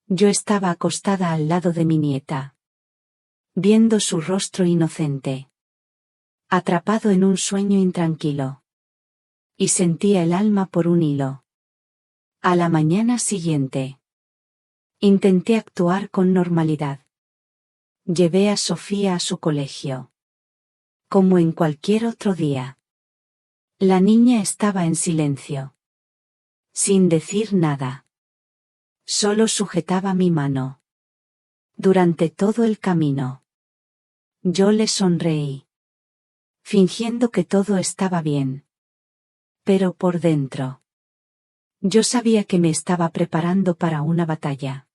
Yo estaba acostada al lado de mi nieta. Viendo su rostro inocente. Atrapado en un sueño intranquilo. Y sentía el alma por un hilo. A la mañana siguiente. Intenté actuar con normalidad. Llevé a Sofía a su colegio. Como en cualquier otro día. La niña estaba en silencio. Sin decir nada. Solo sujetaba mi mano. Durante todo el camino. Yo le sonreí. Fingiendo que todo estaba bien. Pero por dentro. Yo sabía que me estaba preparando para una batalla.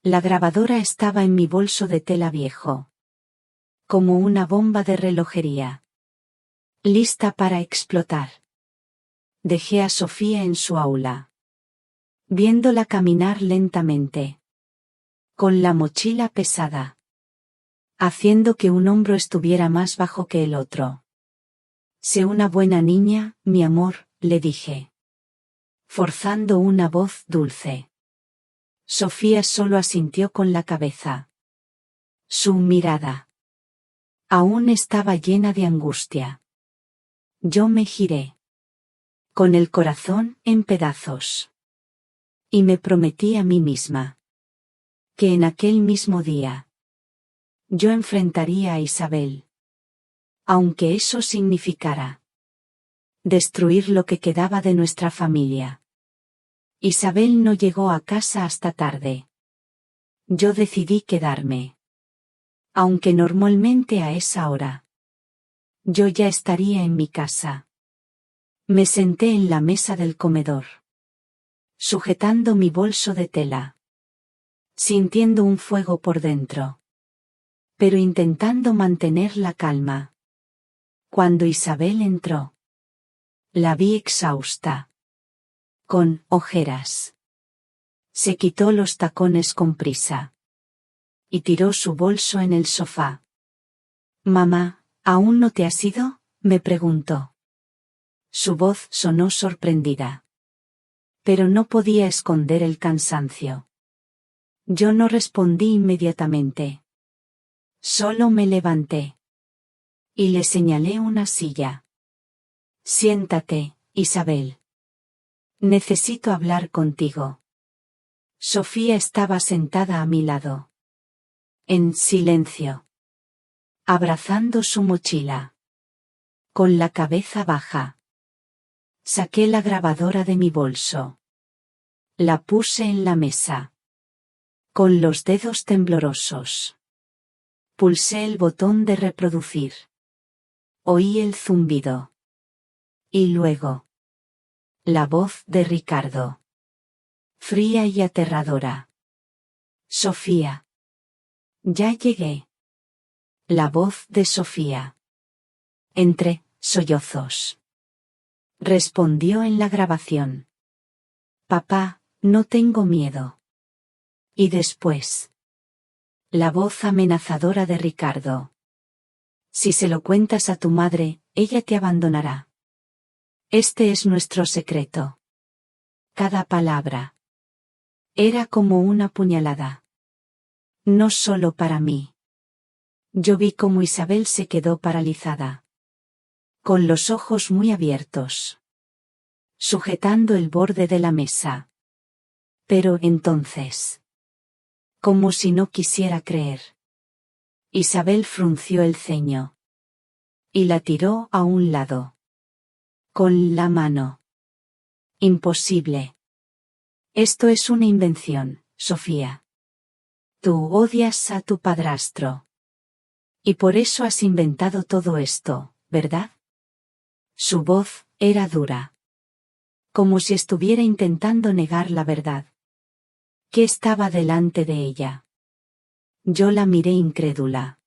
La grabadora estaba en mi bolso de tela viejo. Como una bomba de relojería. Lista para explotar. Dejé a Sofía en su aula. Viéndola caminar lentamente. Con la mochila pesada. Haciendo que un hombro estuviera más bajo que el otro. Sé una buena niña, mi amor, le dije. Forzando una voz dulce. Sofía solo asintió con la cabeza. Su mirada. Aún estaba llena de angustia. Yo me giré. Con el corazón en pedazos. Y me prometí a mí misma. Que en aquel mismo día. Yo enfrentaría a Isabel. Aunque eso significara. Destruir lo que quedaba de nuestra familia. Isabel no llegó a casa hasta tarde. Yo decidí quedarme. Aunque normalmente a esa hora. Yo ya estaría en mi casa. Me senté en la mesa del comedor. Sujetando mi bolso de tela. Sintiendo un fuego por dentro. Pero intentando mantener la calma. Cuando Isabel entró. La vi exhausta. Con ojeras. Se quitó los tacones con prisa. Y tiró su bolso en el sofá. Mamá, ¿aún no te has ido?, me preguntó. Su voz sonó sorprendida. Pero no podía esconder el cansancio. Yo no respondí inmediatamente. Solo me levanté. Y le señalé una silla. Siéntate, Isabel. Necesito hablar contigo. Sofía estaba sentada a mi lado. En silencio. Abrazando su mochila. Con la cabeza baja. Saqué la grabadora de mi bolso. La puse en la mesa. Con los dedos temblorosos. Pulsé el botón de reproducir. Oí el zumbido. Y luego. La voz de Ricardo. Fría y aterradora. Sofía. Ya llegué. La voz de Sofía. Entre sollozos. Respondió en la grabación. Papá, no tengo miedo. Y después. La voz amenazadora de Ricardo. Si se lo cuentas a tu madre, ella te abandonará. Este es nuestro secreto. Cada palabra. Era como una puñalada. No solo para mí. Yo vi cómo Isabel se quedó paralizada. Con los ojos muy abiertos. Sujetando el borde de la mesa. Pero entonces. Como si no quisiera creer. Isabel frunció el ceño. Y la tiró a un lado. Con la mano. Imposible. Esto es una invención, Sofía. Tú odias a tu padrastro. Y por eso has inventado todo esto, ¿verdad? Su voz era dura. Como si estuviera intentando negar la verdad. ¿Qué estaba delante de ella? Yo la miré incrédula.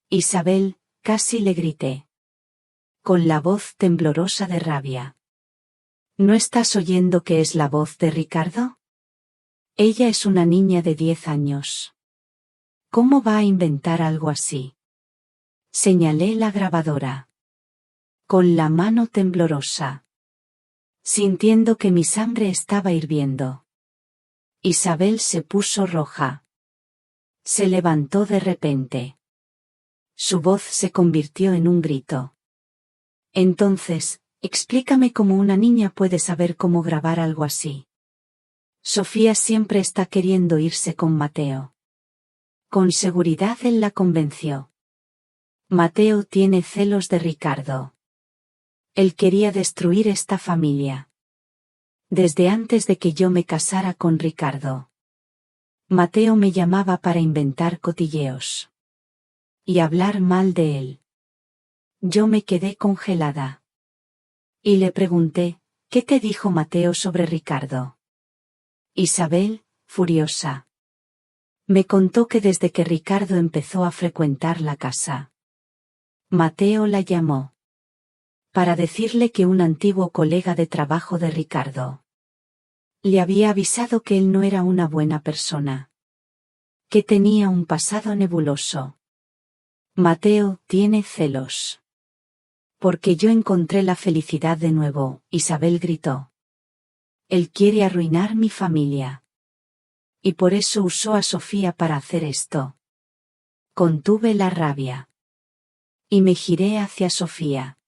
Isabel, casi le grité. Con la voz temblorosa de rabia. ¿No estás oyendo que es la voz de Ricardo? Ella es una niña de 10 años. ¿Cómo va a inventar algo así? Señalé la grabadora. Con la mano temblorosa. Sintiendo que mi sangre estaba hirviendo. Isabel se puso roja. Se levantó de repente. Su voz se convirtió en un grito. Entonces, explícame cómo una niña puede saber cómo grabar algo así. Sofía siempre está queriendo irse con Mateo. Con seguridad él la convenció. Mateo tiene celos de Ricardo. Él quería destruir esta familia. Desde antes de que yo me casara con Ricardo. Mateo me llamaba para inventar cotilleos. Y hablar mal de él. Yo me quedé congelada. Y le pregunté, ¿qué te dijo Mateo sobre Ricardo? Isabel, furiosa. Me contó que desde que Ricardo empezó a frecuentar la casa. Mateo la llamó. Para decirle que un antiguo colega de trabajo de Ricardo. Le había avisado que él no era una buena persona. Que tenía un pasado nebuloso. Mateo tiene celos. Porque yo encontré la felicidad de nuevo, Isabel gritó. Él quiere arruinar mi familia. Y por eso usó a Sofía para hacer esto. Contuve la rabia. Y me giré hacia Sofía.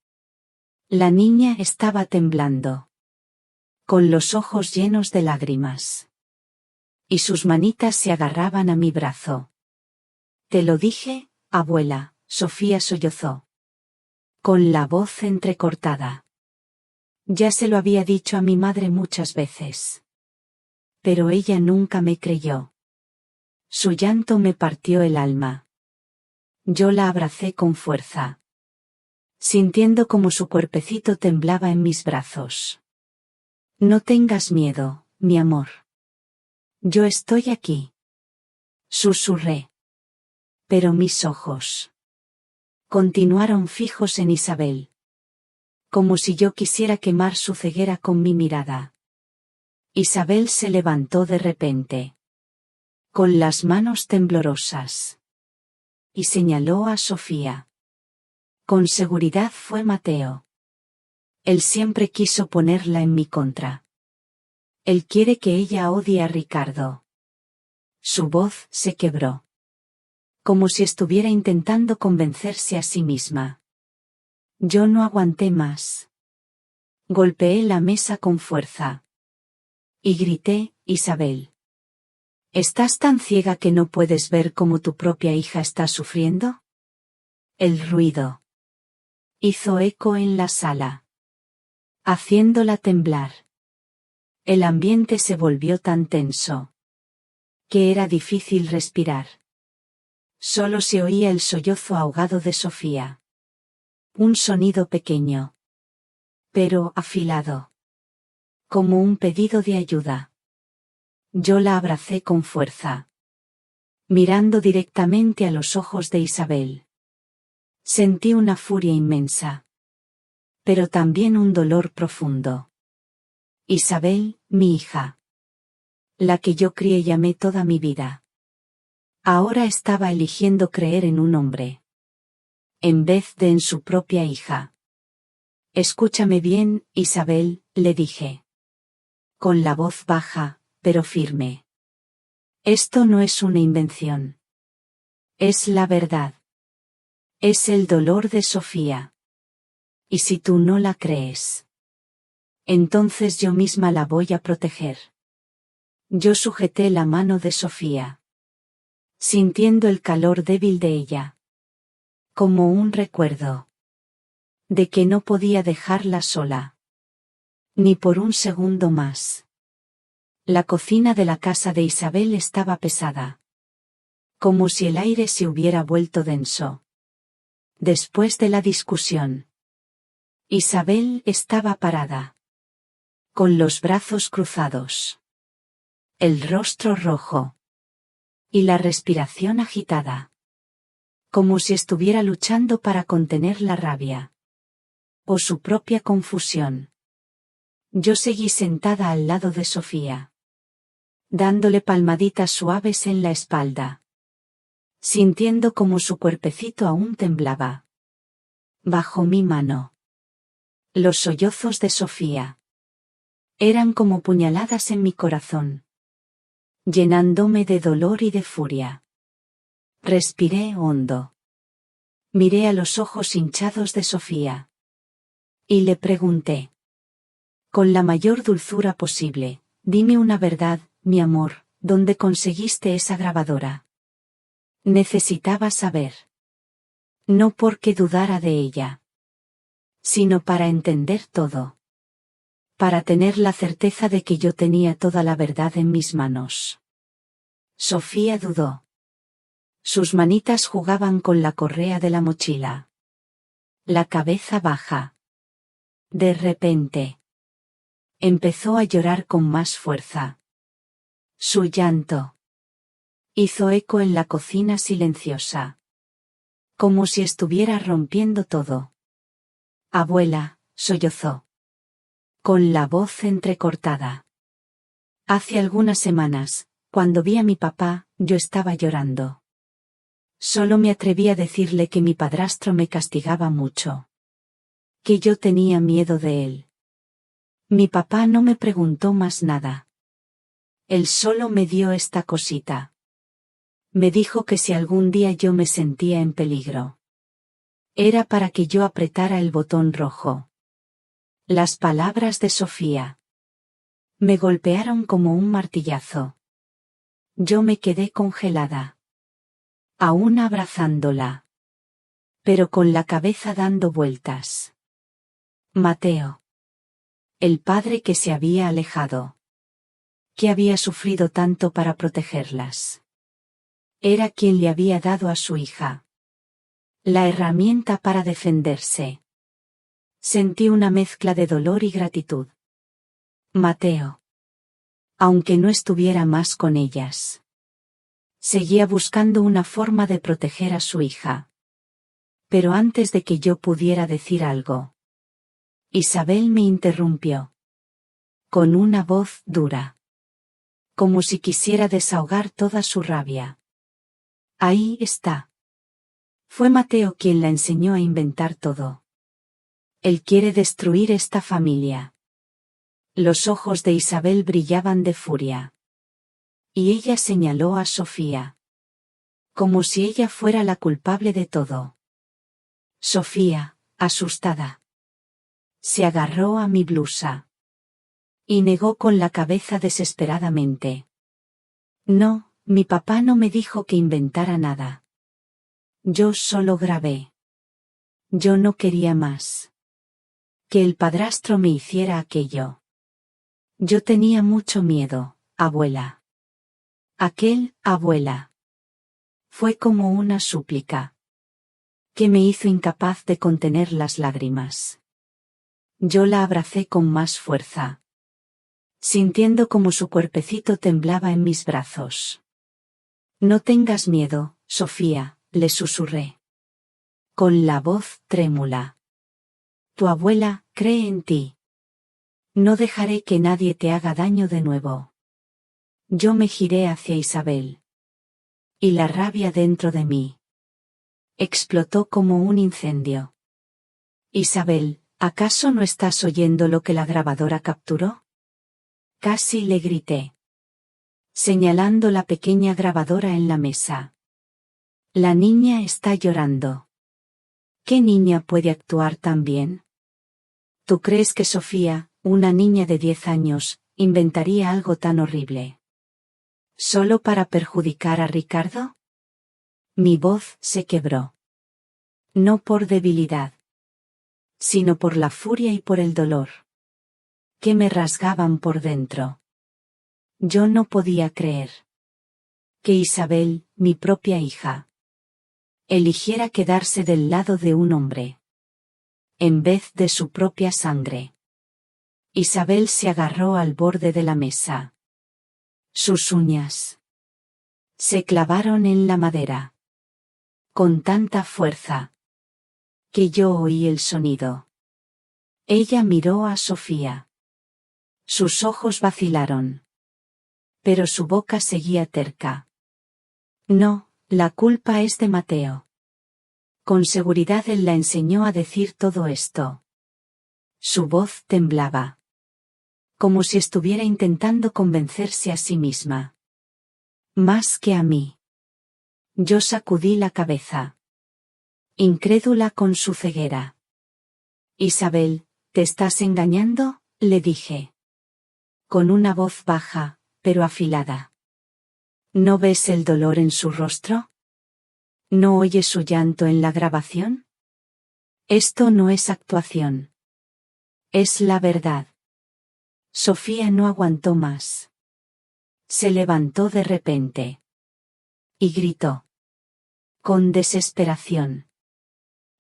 La niña estaba temblando. Con los ojos llenos de lágrimas. Y sus manitas se agarraban a mi brazo. Te lo dije, abuela, Sofía sollozó. Con la voz entrecortada. Ya se lo había dicho a mi madre muchas veces. Pero ella nunca me creyó. Su llanto me partió el alma. Yo la abracé con fuerza. Sintiendo como su cuerpecito temblaba en mis brazos. No tengas miedo, mi amor. Yo estoy aquí. Susurré. Pero mis ojos continuaron fijos en Isabel. Como si yo quisiera quemar su ceguera con mi mirada. Isabel se levantó de repente. Con las manos temblorosas. Y señaló a Sofía. Con seguridad fue Mateo. Él siempre quiso ponerla en mi contra. Él quiere que ella odie a Ricardo. Su voz se quebró. Como si estuviera intentando convencerse a sí misma. Yo no aguanté más. Golpeé la mesa con fuerza. Y grité, Isabel. ¿Estás tan ciega que no puedes ver cómo tu propia hija está sufriendo? El ruido hizo eco en la sala. haciéndola temblar. El ambiente se volvió tan tenso que era difícil respirar. Solo se oía el sollozo ahogado de Sofía. Un sonido pequeño, pero afilado, como un pedido de ayuda. Yo la abracé con fuerza, mirando directamente a los ojos de Isabel. Sentí una furia inmensa, pero también un dolor profundo. Isabel, mi hija, la que yo crié y amé toda mi vida, ahora estaba eligiendo creer en un hombre, en vez de en su propia hija. Escúchame bien, Isabel, le dije, con la voz baja, pero firme. Esto no es una invención. Es la verdad. Es el dolor de Sofía. Y si tú no la crees, entonces yo misma la voy a proteger. Yo sujeté la mano de Sofía, sintiendo el calor débil de ella, como un recuerdo de que no podía dejarla sola, ni por un segundo más. La cocina de la casa de Isabel estaba pesada, como si el aire se hubiera vuelto denso. Después de la discusión, Isabel estaba parada, con los brazos cruzados, el rostro rojo y la respiración agitada, como si estuviera luchando para contener la rabia o su propia confusión. Yo seguí sentada al lado de Sofía, dándole palmaditas suaves en la espalda, sintiendo como su cuerpecito aún temblaba bajo mi mano. Los sollozos de Sofía eran como puñaladas en mi corazón, llenándome de dolor y de furia. Respiré hondo. Miré a los ojos hinchados de Sofía y le pregunté, con la mayor dulzura posible, dime una verdad, mi amor, ¿dónde conseguiste esa grabadora? Necesitaba saber. No porque dudara de ella, sino para entender todo. Para tener la certeza de que yo tenía toda la verdad en mis manos. Sofía dudó. Sus manitas jugaban con la correa de la mochila. La cabeza baja. De repente, empezó a llorar con más fuerza. Su llanto hizo eco en la cocina silenciosa, como si estuviera rompiendo todo. Abuela, sollozó, con la voz entrecortada. Hace algunas semanas, cuando vi a mi papá, yo estaba llorando. Solo me atreví a decirle que mi padrastro me castigaba mucho, que yo tenía miedo de él. Mi papá no me preguntó más nada. Él solo me dio esta cosita. Me dijo que si algún día yo me sentía en peligro, era para que yo apretara el botón rojo. Las palabras de Sofía me golpearon como un martillazo. Yo me quedé congelada, aún abrazándola, pero con la cabeza dando vueltas. Mateo, el padre que se había alejado, que había sufrido tanto para protegerlas, era quien le había dado a su hija la herramienta para defenderse. Sentí una mezcla de dolor y gratitud. Mateo, aunque no estuviera más con ellas, seguía buscando una forma de proteger a su hija. Pero antes de que yo pudiera decir algo, Isabel me interrumpió, con una voz dura, como si quisiera desahogar toda su rabia. Ahí está. Fue Mateo quien la enseñó a inventar todo. Él quiere destruir esta familia. Los ojos de Isabel brillaban de furia. Y ella señaló a Sofía, como si ella fuera la culpable de todo. Sofía, asustada, se agarró a mi blusa y negó con la cabeza desesperadamente. No, mi papá no me dijo que inventara nada. Yo solo grabé. Yo no quería más. Que el padrastro me hiciera aquello. Yo tenía mucho miedo, abuela. Abuela. Fue como una súplica. Que me hizo incapaz de contener las lágrimas. Yo la abracé con más fuerza. Sintiendo como su cuerpecito temblaba en mis brazos. No tengas miedo, Sofía, le susurré. Con la voz trémula. Tu abuela cree en ti. No dejaré que nadie te haga daño de nuevo. Yo me giré hacia Isabel. Y la rabia dentro de mí explotó como un incendio. Isabel, ¿acaso no estás oyendo lo que la grabadora capturó? Casi le grité. Señalando la pequeña grabadora en la mesa. La niña está llorando. ¿Qué niña puede actuar tan bien? ¿Tú crees que Sofía, una niña de 10 años, inventaría algo tan horrible? ¿Solo para perjudicar a Ricardo? Mi voz se quebró. No por debilidad, sino por la furia y por el dolor que me rasgaban por dentro. Yo no podía creer que Isabel, mi propia hija, eligiera quedarse del lado de un hombre en vez de su propia sangre. Isabel se agarró al borde de la mesa. Sus uñas se clavaron en la madera con tanta fuerza que yo oí el sonido. Ella miró a Sofía. Sus ojos vacilaron. Pero su boca seguía terca. No, la culpa es de Mateo. Con seguridad él la enseñó a decir todo esto. Su voz temblaba. Como si estuviera intentando convencerse a sí misma. Más que a mí. Yo sacudí la cabeza. Incrédula con su ceguera. Isabel, ¿te estás engañando?, le dije. Con una voz baja, pero afilada. ¿No ves el dolor en su rostro? ¿No oyes su llanto en la grabación? Esto no es actuación. Es la verdad. Sofía no aguantó más. Se levantó de repente. Y gritó. Con desesperación.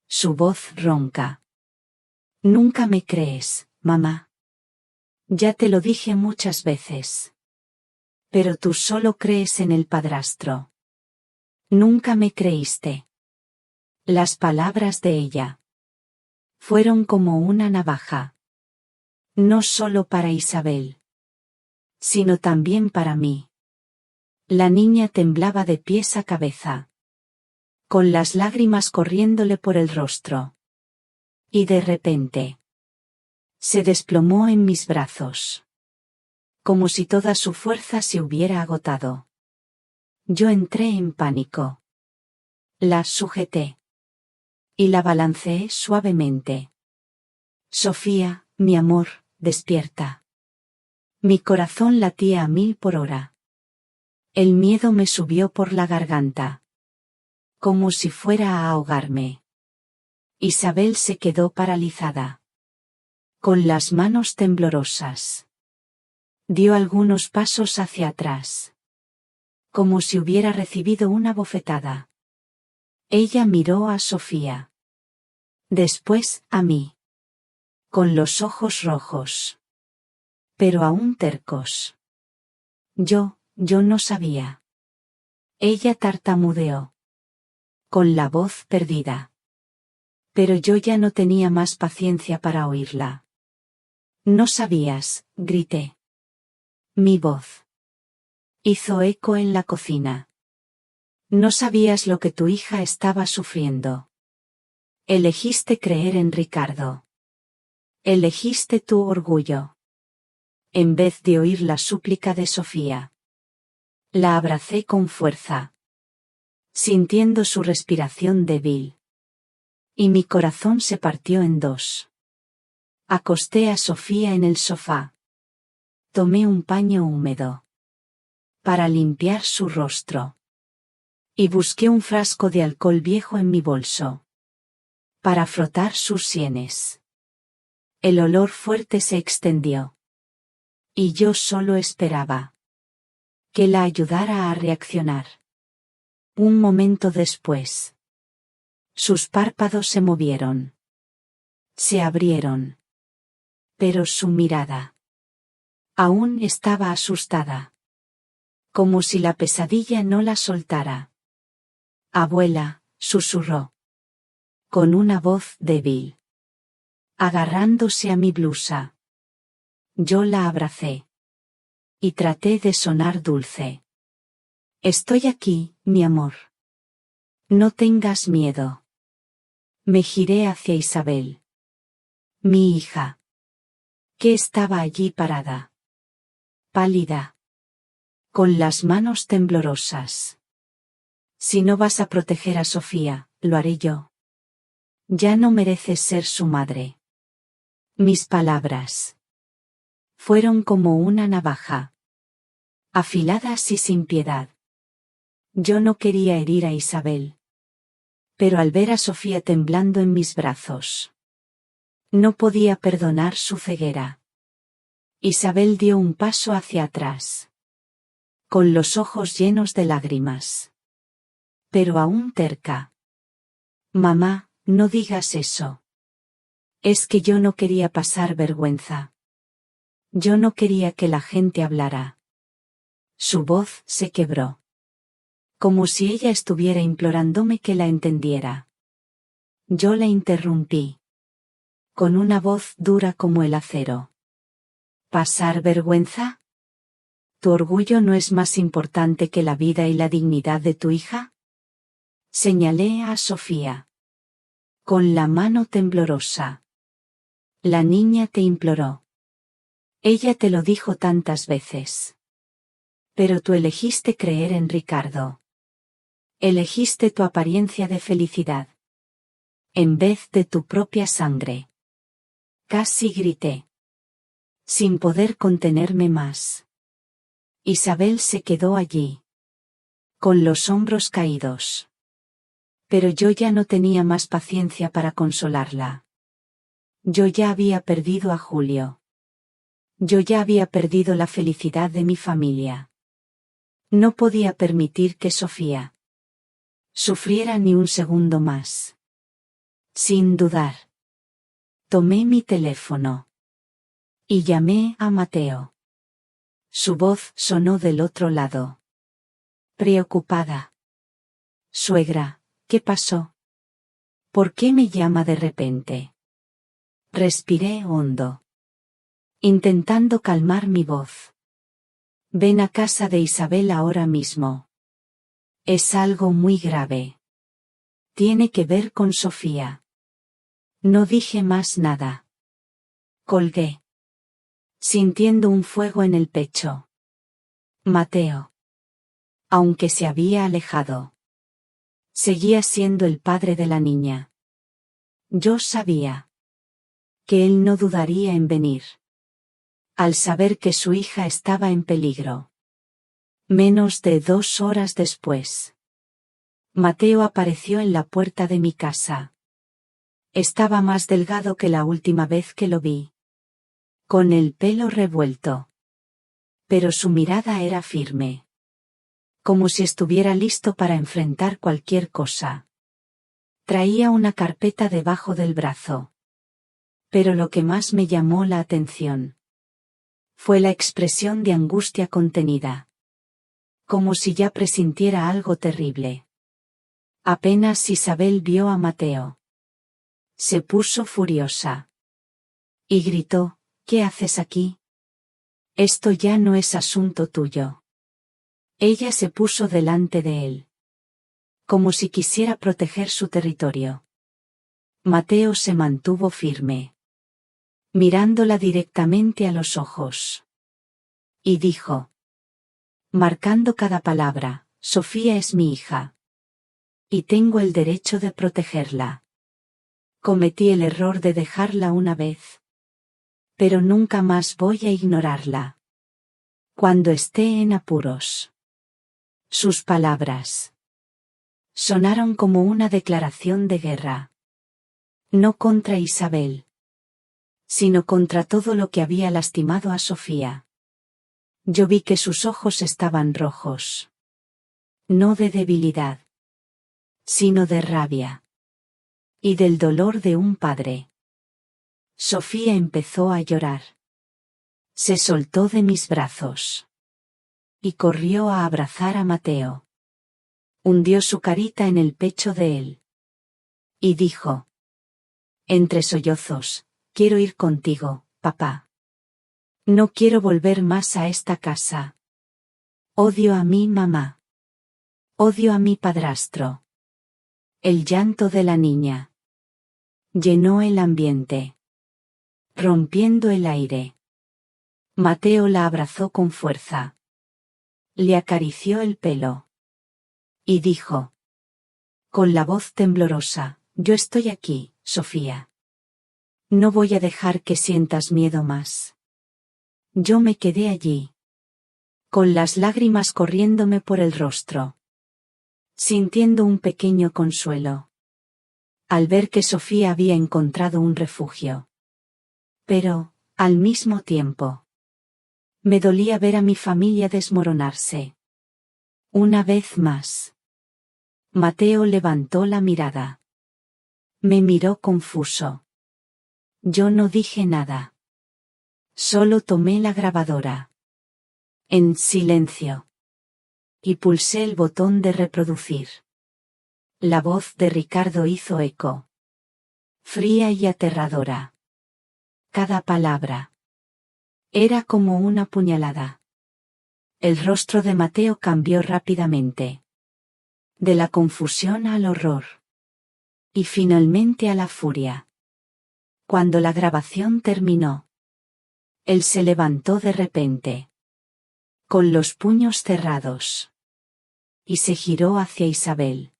Su voz ronca. Nunca me crees, mamá. Ya te lo dije muchas veces. Pero tú solo crees en el padrastro. Nunca me creíste. Las palabras de ella fueron como una navaja. No solo para Isabel, sino también para mí. La niña temblaba de pies a cabeza, con las lágrimas corriéndole por el rostro. Y de repente, se desplomó en mis brazos, como si toda su fuerza se hubiera agotado. Yo entré en pánico. La sujeté. Y la balanceé suavemente. Sofía, mi amor, despierta. Mi corazón latía a 1000 por hora. El miedo me subió por la garganta. Como si fuera a ahogarme. Isabel se quedó paralizada. Con las manos temblorosas. Dio algunos pasos hacia atrás. Como si hubiera recibido una bofetada. Ella miró a Sofía. Después, a mí. Con los ojos rojos. Pero aún tercos. Yo no sabía. Ella tartamudeó. Con la voz perdida. Pero yo ya no tenía más paciencia para oírla. No sabías, grité. Mi voz hizo eco en la cocina. No sabías lo que tu hija estaba sufriendo. Elegiste creer en Ricardo. Elegiste tu orgullo. En vez de oír la súplica de Sofía. La abracé con fuerza. Sintiendo su respiración débil. Y mi corazón se partió en dos. Acosté a Sofía en el sofá. Tomé un paño húmedo. Para limpiar su rostro. Y busqué un frasco de alcohol viejo en mi bolso. Para frotar sus sienes. El olor fuerte se extendió. Y yo solo esperaba que la ayudara a reaccionar. Un momento después. Sus párpados se movieron. Se abrieron. Pero su mirada aún estaba asustada. Como si la pesadilla no la soltara. Abuela, susurró. Con una voz débil. Agarrándose a mi blusa. Yo la abracé. Y traté de sonar dulce. Estoy aquí, mi amor. No tengas miedo. Me giré hacia Isabel. Mi hija. Que estaba allí parada. Pálida. Con las manos temblorosas. Si no vas a proteger a Sofía, lo haré yo. Ya no mereces ser su madre. Mis palabras fueron como una navaja. Afiladas y sin piedad. Yo no quería herir a Isabel. Pero al ver a Sofía temblando en mis brazos, no podía perdonar su ceguera. Isabel dio un paso hacia atrás. Con los ojos llenos de lágrimas. Pero aún terca. Mamá, no digas eso. Es que yo no quería pasar vergüenza. Yo no quería que la gente hablara. Su voz se quebró. Como si ella estuviera implorándome que la entendiera. Yo la interrumpí. Con una voz dura como el acero. ¿Pasar vergüenza? ¿Tu orgullo no es más importante que la vida y la dignidad de tu hija? Señalé a Sofía. Con la mano temblorosa. La niña te imploró. Ella te lo dijo tantas veces. Pero tú elegiste creer en Ricardo. Elegiste tu apariencia de felicidad. En vez de tu propia sangre. Casi grité. Sin poder contenerme más. Isabel se quedó allí. Con los hombros caídos. Pero yo ya no tenía más paciencia para consolarla. Yo ya había perdido a Julio. Yo ya había perdido la felicidad de mi familia. No podía permitir que Sofía sufriera ni un segundo más. Sin dudar. Tomé mi teléfono. Y llamé a Mateo. Su voz sonó del otro lado. Preocupada. Suegra, ¿qué pasó? ¿Por qué me llama de repente? Respiré hondo. Intentando calmar mi voz. Ven a casa de Isabel ahora mismo. Es algo muy grave. Tiene que ver con Sofía. No dije más nada. Colgué. Sintiendo un fuego en el pecho. Mateo. Aunque se había alejado. Seguía siendo el padre de la niña. Yo sabía. Que él no dudaría en venir. Al saber que su hija estaba en peligro. Menos de 2 horas después. Mateo apareció en la puerta de mi casa. Estaba más delgado que la última vez que lo vi. Con el pelo revuelto. Pero su mirada era firme. Como si estuviera listo para enfrentar cualquier cosa. Traía una carpeta debajo del brazo. Pero lo que más me llamó la atención fue la expresión de angustia contenida. Como si ya presintiera algo terrible. Apenas Isabel vio a Mateo. Se puso furiosa. Y gritó, ¿qué haces aquí? Esto ya no es asunto tuyo. Ella se puso delante de él. Como si quisiera proteger su territorio. Mateo se mantuvo firme. Mirándola directamente a los ojos. Y dijo. Marcando cada palabra, Sofía es mi hija. Y tengo el derecho de protegerla. Cometí el error de dejarla una vez. Pero nunca más voy a ignorarla. Cuando esté en apuros. Sus palabras sonaron como una declaración de guerra. No contra Isabel, sino contra todo lo que había lastimado a Sofía. Yo vi que sus ojos estaban rojos. No de debilidad, sino de rabia. Y del dolor de un padre. Sofía empezó a llorar. Se soltó de mis brazos. Y corrió a abrazar a Mateo. Hundió su carita en el pecho de él. Y dijo: entre sollozos, quiero ir contigo, papá. No quiero volver más a esta casa. Odio a mi mamá. Odio a mi padrastro. El llanto de la niña llenó el ambiente, rompiendo el aire. Mateo la abrazó con fuerza. Le acarició el pelo. Y dijo, con la voz temblorosa: yo estoy aquí, Sofía. No voy a dejar que sientas miedo más. Yo me quedé allí, con las lágrimas corriéndome por el rostro, sintiendo un pequeño consuelo, al ver que Sofía había encontrado un refugio. Pero, al mismo tiempo, me dolía ver a mi familia desmoronarse. Una vez más. Mateo levantó la mirada. Me miró confuso. Yo no dije nada. Solo tomé la grabadora. En silencio. Y pulsé el botón de reproducir. La voz de Ricardo hizo eco. Fría y aterradora. Cada palabra era como una puñalada. El rostro de Mateo cambió rápidamente. De la confusión al horror. Y finalmente a la furia. Cuando la grabación terminó, él se levantó de repente, con los puños cerrados, y se giró hacia Isabel,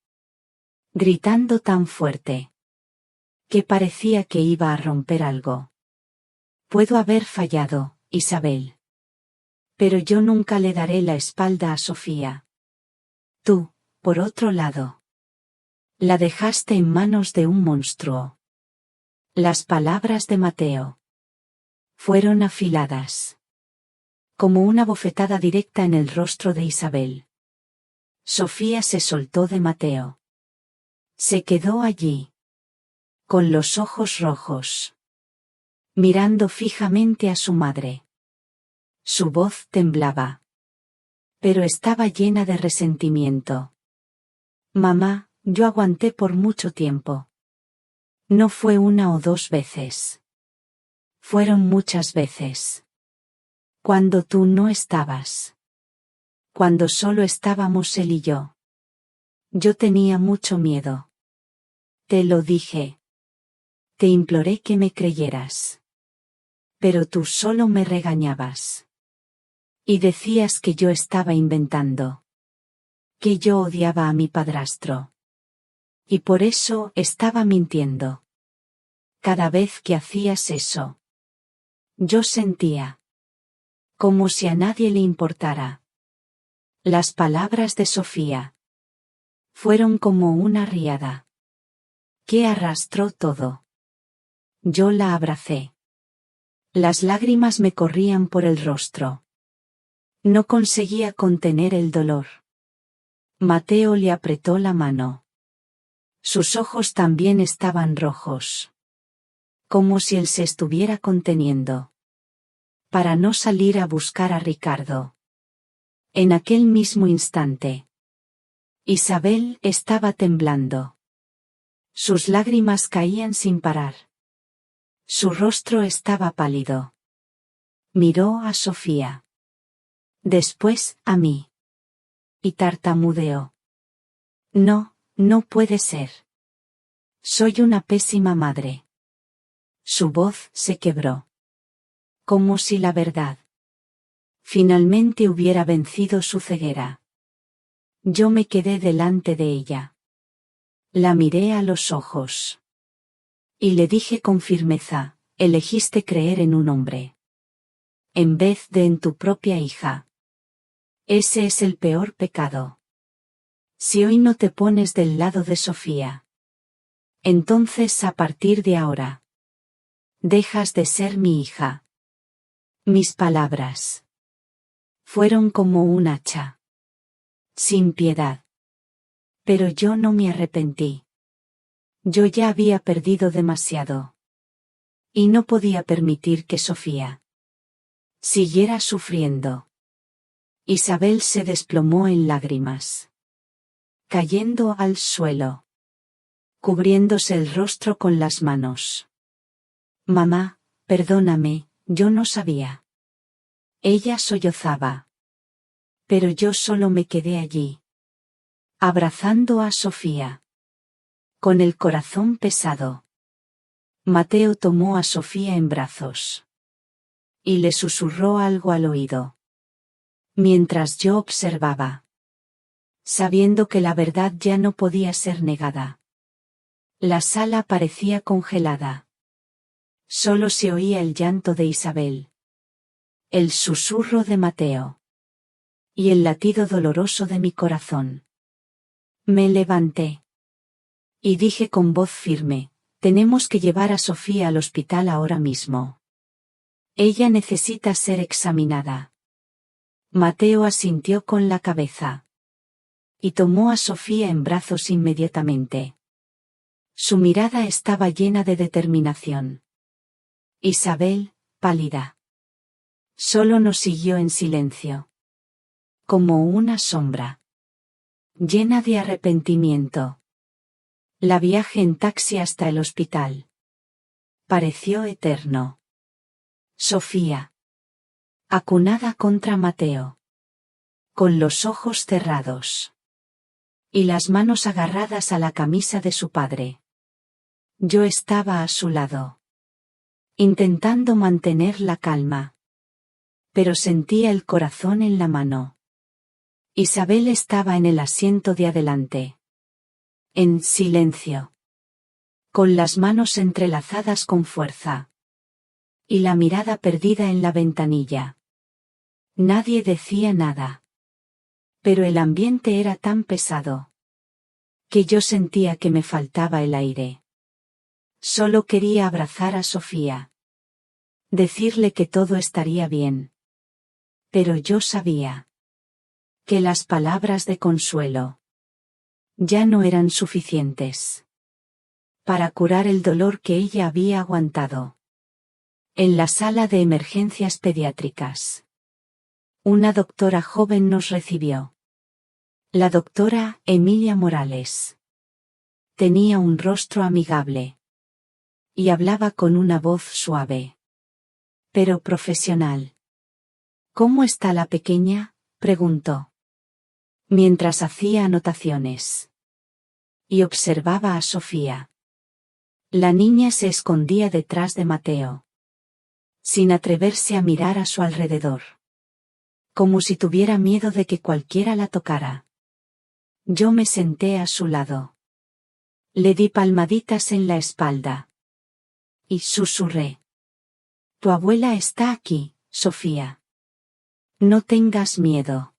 gritando tan fuerte, que parecía que iba a romper algo. Puedo haber fallado, Isabel. Pero yo nunca le daré la espalda a Sofía. Tú, por otro lado, la dejaste en manos de un monstruo. Las palabras de Mateo fueron afiladas, como una bofetada directa en el rostro de Isabel. Sofía se soltó de Mateo. Se quedó allí, con los ojos rojos, mirando fijamente a su madre. Su voz temblaba, pero estaba llena de resentimiento. Mamá, yo aguanté por mucho tiempo. No fue una o dos veces. Fueron muchas veces. Cuando tú no estabas. Cuando solo estábamos él y yo. Yo tenía mucho miedo. Te lo dije. Te imploré que me creyeras. Pero tú solo me regañabas. Y decías que yo estaba inventando. Que yo odiaba a mi padrastro. Y por eso estaba mintiendo. Cada vez que hacías eso, yo sentía como si a nadie le importara. Las palabras de Sofía fueron como una riada que arrastró todo. Yo la abracé. Las lágrimas me corrían por el rostro. No conseguía contener el dolor. Mateo le apretó la mano. Sus ojos también estaban rojos. Como si él se estuviera conteniendo. Para no salir a buscar a Ricardo. En aquel mismo instante, Isabel estaba temblando. Sus lágrimas caían sin parar. Su rostro estaba pálido. Miró a Sofía. Después a mí. Y tartamudeó. No, no puede ser. Soy una pésima madre. Su voz se quebró. Como si la verdad finalmente hubiera vencido su ceguera. Yo me quedé delante de ella. La miré a los ojos. Y le dije con firmeza: elegiste creer en un hombre, en vez de en tu propia hija. Ese es el peor pecado. Si hoy no te pones del lado de Sofía, entonces a partir de ahora, Dejas de ser mi hija. Mis palabras fueron como un hacha, sin piedad. Pero yo no me arrepentí. Yo ya había perdido demasiado. Y no podía permitir que Sofía siguiera sufriendo. Isabel se desplomó en lágrimas, cayendo al suelo, cubriéndose el rostro con las manos. Mamá, perdóname, yo no sabía. Ella sollozaba. Pero yo solo me quedé allí, abrazando a Sofía, con el corazón pesado. Mateo tomó a Sofía en brazos y le susurró algo al oído, mientras yo observaba, sabiendo que la verdad ya no podía ser negada. La sala parecía congelada. Solo se oía el llanto de Isabel, el susurro de Mateo y el latido doloroso de mi corazón. Me levanté y dije con voz firme: tenemos que llevar a Sofía al hospital ahora mismo. Ella necesita ser examinada. Mateo asintió con la cabeza y tomó a Sofía en brazos inmediatamente. Su mirada estaba llena de determinación. Isabel, pálida, solo nos siguió en silencio, como una sombra, llena de arrepentimiento. La viaje en taxi hasta el hospital pareció eterno. Sofía, acunada contra Mateo, con los ojos cerrados y las manos agarradas a la camisa de su padre. Yo estaba a su lado, intentando mantener la calma, pero sentía el corazón en la mano. Isabel estaba en el asiento de adelante, en silencio, con las manos entrelazadas con fuerza y la mirada perdida en la ventanilla. Nadie decía nada, pero el ambiente era tan pesado que yo sentía que me faltaba el aire. Solo quería abrazar a Sofía, decirle que todo estaría bien. Pero yo sabía que las palabras de consuelo ya no eran suficientes para curar el dolor que ella había aguantado. En la sala de emergencias pediátricas, una doctora joven nos recibió. La doctora Emilia Morales. Tenía un rostro amigable y hablaba con una voz suave, pero profesional. ¿Cómo está la pequeña?, preguntó, mientras hacía anotaciones y observaba a Sofía. La niña se escondía detrás de Mateo, sin atreverse a mirar a su alrededor, como si tuviera miedo de que cualquiera la tocara. Yo me senté a su lado. Le di palmaditas en la espalda y susurré: tu abuela está aquí, Sofía. No tengas miedo.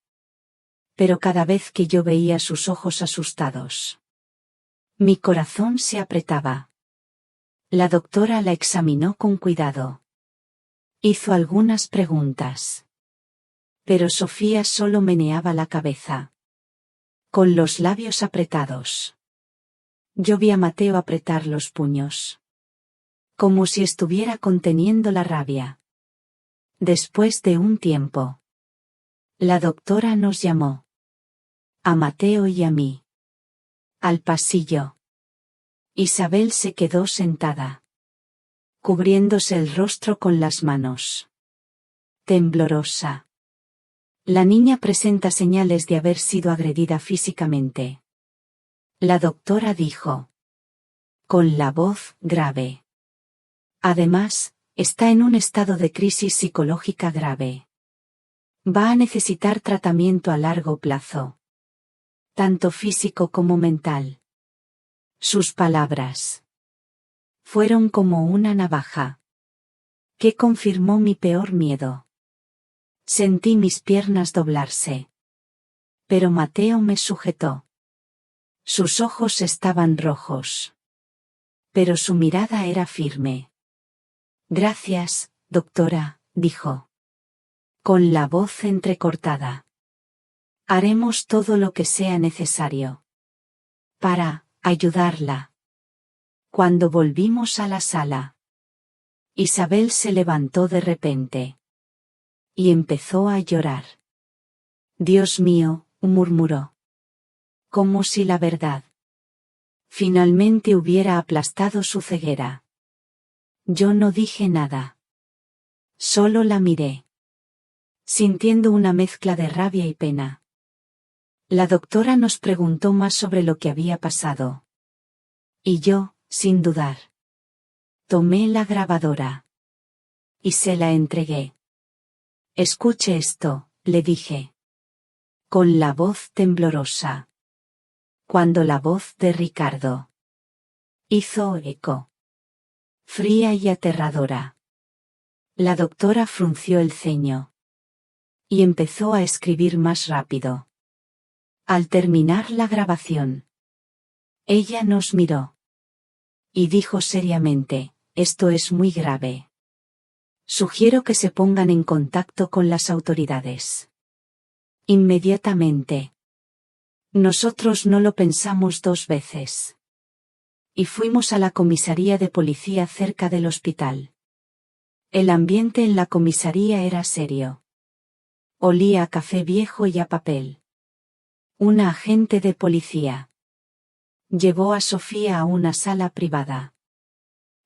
Pero cada vez que yo veía sus ojos asustados, mi corazón se apretaba. La doctora la examinó con cuidado. Hizo algunas preguntas. Pero Sofía solo meneaba la cabeza, con los labios apretados. Yo vi a Mateo apretar los puños, como si estuviera conteniendo la rabia. Después de un tiempo, la doctora nos llamó, a Mateo y a mí, al pasillo. Isabel se quedó sentada, cubriéndose el rostro con las manos, temblorosa. La niña presenta señales de haber sido agredida físicamente. La doctora dijo, con la voz grave. Además, está en un estado de crisis psicológica grave. Va a necesitar tratamiento a largo plazo, tanto físico como mental. Sus palabras fueron como una navaja que confirmó mi peor miedo. Sentí mis piernas doblarse. Pero Mateo me sujetó. Sus ojos estaban rojos, pero su mirada era firme. Gracias, doctora, dijo. Con la voz entrecortada. Haremos todo lo que sea necesario. Para ayudarla. Cuando volvimos a la sala, Isabel se levantó de repente. Y empezó a llorar. Dios mío, murmuró. Como si la verdad finalmente hubiera aplastado su ceguera. Yo no dije nada. Solo la miré, sintiendo una mezcla de rabia y pena. La doctora nos preguntó más sobre lo que había pasado. Y yo, sin dudar, tomé la grabadora. Y se la entregué. Escuche esto, le dije. Con la voz temblorosa. Cuando la voz de Ricardo hizo eco. Fría y aterradora. La doctora frunció el ceño. Y empezó a escribir más rápido. Al terminar la grabación, ella nos miró. Y dijo seriamente, esto es muy grave. Sugiero que se pongan en contacto con las autoridades. Inmediatamente. Nosotros no lo pensamos dos veces. Y fuimos a la comisaría de policía cerca del hospital. El ambiente en la comisaría era serio. Olía a café viejo y a papel. Una agente de policía llevó a Sofía a una sala privada,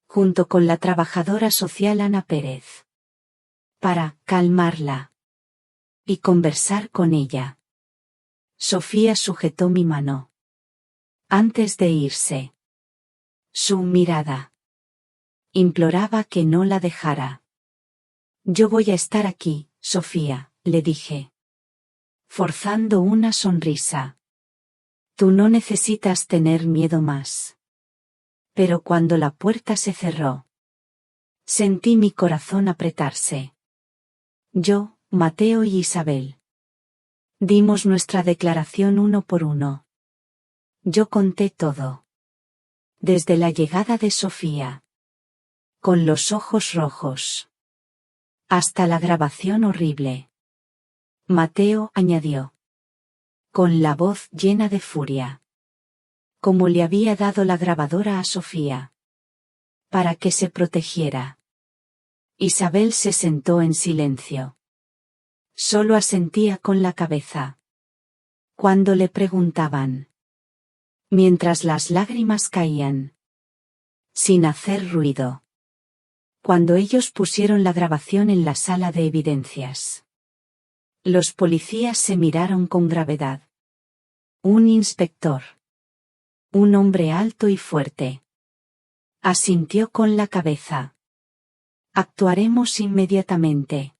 junto con la trabajadora social Ana Pérez, para calmarla y conversar con ella. Sofía sujetó mi mano. Antes de irse, su mirada imploraba que no la dejara. Yo voy a estar aquí, Sofía, le dije, forzando una sonrisa. Tú no necesitas tener miedo más. Pero cuando la puerta se cerró, sentí mi corazón apretarse. Yo, Mateo y Isabel dimos nuestra declaración uno por uno. Yo conté todo. Desde la llegada de Sofía, con los ojos rojos, hasta la grabación horrible. Mateo añadió, con la voz llena de furia, como le había dado la grabadora a Sofía, para que se protegiera. Isabel se sentó en silencio. Solo asentía con la cabeza. Cuando le preguntaban, mientras las lágrimas caían, sin hacer ruido. Cuando ellos pusieron la grabación en la sala de evidencias, los policías se miraron con gravedad. Un inspector, un hombre alto y fuerte, asintió con la cabeza. Actuaremos inmediatamente.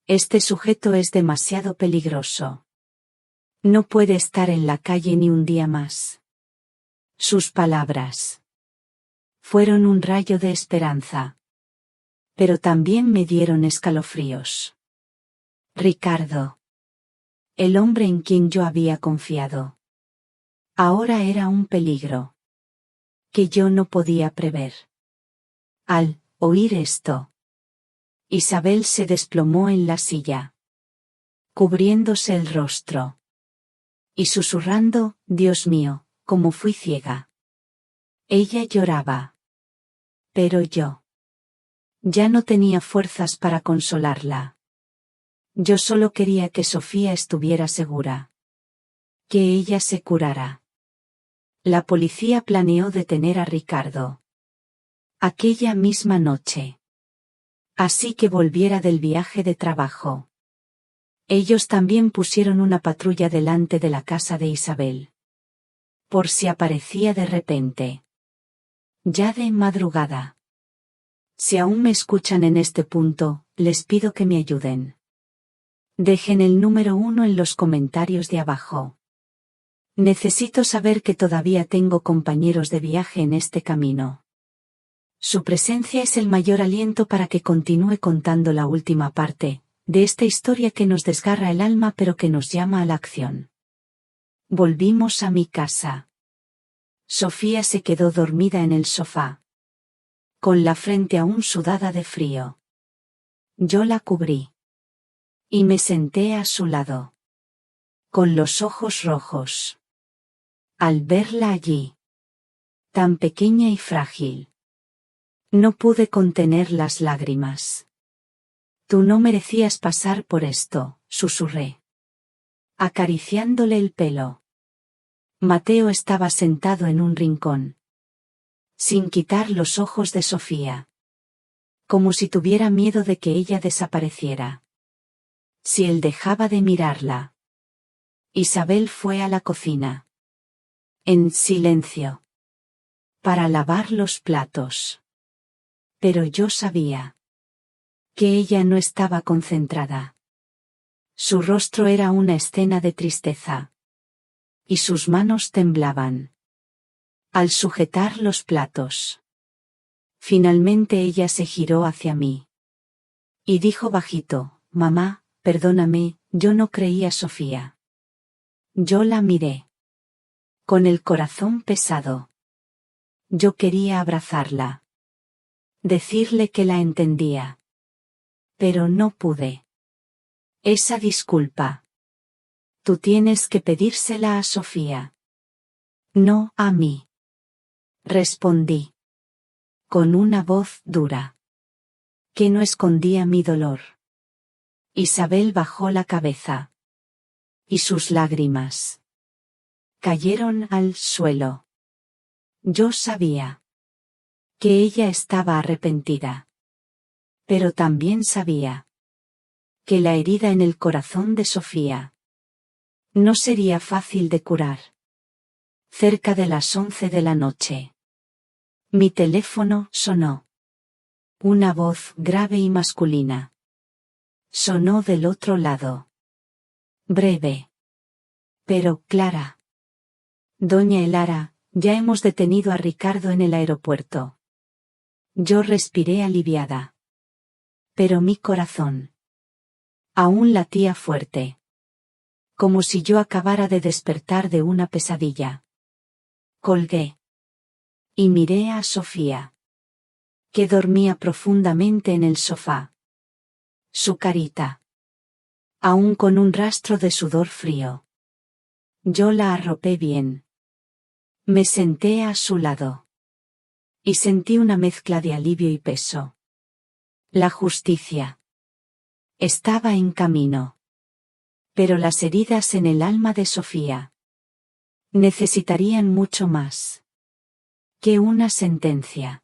Este sujeto es demasiado peligroso. No puede estar en la calle ni un día más. Sus palabras fueron un rayo de esperanza. Pero también me dieron escalofríos. Ricardo, el hombre en quien yo había confiado, ahora era un peligro que yo no podía prever. Al oír esto, Isabel se desplomó en la silla, cubriéndose el rostro y susurrando, Dios mío, cómo fui ciega. Ella lloraba. Pero yo ya no tenía fuerzas para consolarla. Yo solo quería que Sofía estuviera segura. Que ella se curara. La policía planeó detener a Ricardo aquella misma noche. Así que volviera del viaje de trabajo. Ellos también pusieron una patrulla delante de la casa de Isabel. Por si aparecía de repente. Ya de madrugada. Si aún me escuchan en este punto, les pido que me ayuden. Dejen el número 1 en los comentarios de abajo. Necesito saber que todavía tengo compañeros de viaje en este camino. Su presencia es el mayor aliento para que continúe contando la última parte de esta historia que nos desgarra el alma pero que nos llama a la acción. Volvimos a mi casa. Sofía se quedó dormida en el sofá. con la frente aún sudada de frío. Yo la cubrí. Y me senté a su lado. Con los ojos rojos. Al verla allí. Tan pequeña y frágil. No pude contener las lágrimas. Tú no merecías pasar por esto, susurré. Acariciándole el pelo. Mateo estaba sentado en un rincón. Sin quitar los ojos de Sofía. Como si tuviera miedo de que ella desapareciera. Si él dejaba de mirarla. Isabel fue a la cocina. En silencio. Para lavar los platos. Pero yo sabía. Que ella no estaba concentrada. Su rostro era una escena de tristeza. Y sus manos temblaban. Al sujetar los platos. Finalmente ella se giró hacia mí. Y dijo bajito, mamá, perdóname, yo no creía Sofía. Yo la miré. Con el corazón pesado. Yo quería abrazarla. Decirle que la entendía. Pero no pude. Esa disculpa. Tú tienes que pedírsela a Sofía. No a mí. Respondí. Con una voz dura. Que no escondía mi dolor. Isabel bajó la cabeza. Y sus lágrimas. Cayeron al suelo. Yo sabía. Que ella estaba arrepentida. Pero también sabía. Que la herida en el corazón de Sofía. No sería fácil de curar. Cerca de las 11 de la noche. Mi teléfono sonó. Una voz grave y masculina. Sonó del otro lado. Breve. Pero clara. Doña Elara, ya hemos detenido a Ricardo en el aeropuerto. Yo respiré aliviada. Pero mi corazón. Aún latía fuerte. Como si yo acabara de despertar de una pesadilla. Colgué. Y miré a Sofía. Que dormía profundamente en el sofá. Su carita. Aún con un rastro de sudor frío. Yo la arropé bien. Me senté a su lado. Y sentí una mezcla de alivio y peso. La justicia. Estaba en camino. Pero las heridas en el alma de Sofía. Necesitarían mucho más. Que una sentencia.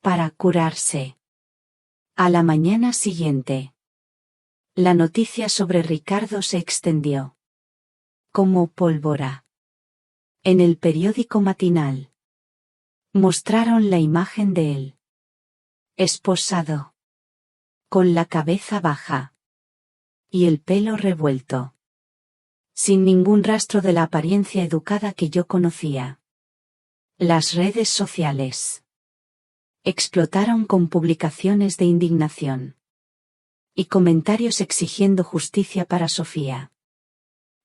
Para curarse. A la mañana siguiente. La noticia sobre Ricardo se extendió. Como pólvora. En el periódico matinal. Mostraron la imagen de él. Esposado. Con la cabeza baja. Y el pelo revuelto. Sin ningún rastro de la apariencia educada que yo conocía. Las redes sociales. Explotaron con publicaciones de indignación. Y comentarios exigiendo justicia para Sofía.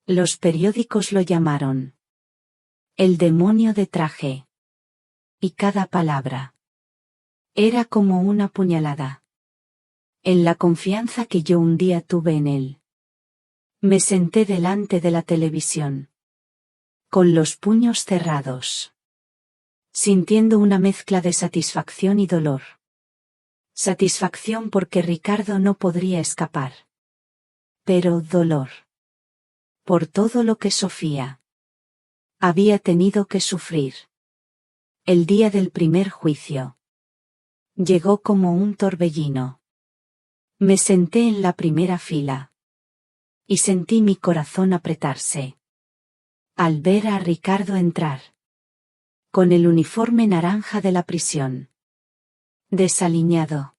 Los periódicos lo llamaron. El demonio de traje. Y cada palabra. Era como una puñalada. En la confianza que yo un día tuve en él. Me senté delante de la televisión. Con los puños cerrados. Sintiendo una mezcla de satisfacción y dolor. Satisfacción porque Ricardo no podría escapar. Pero dolor. Por todo lo que Sofía había tenido que sufrir. El día del primer juicio. Llegó como un torbellino. Me senté en la primera fila. Y sentí mi corazón apretarse. Al ver a Ricardo entrar. Con el uniforme naranja de la prisión. Desaliñado.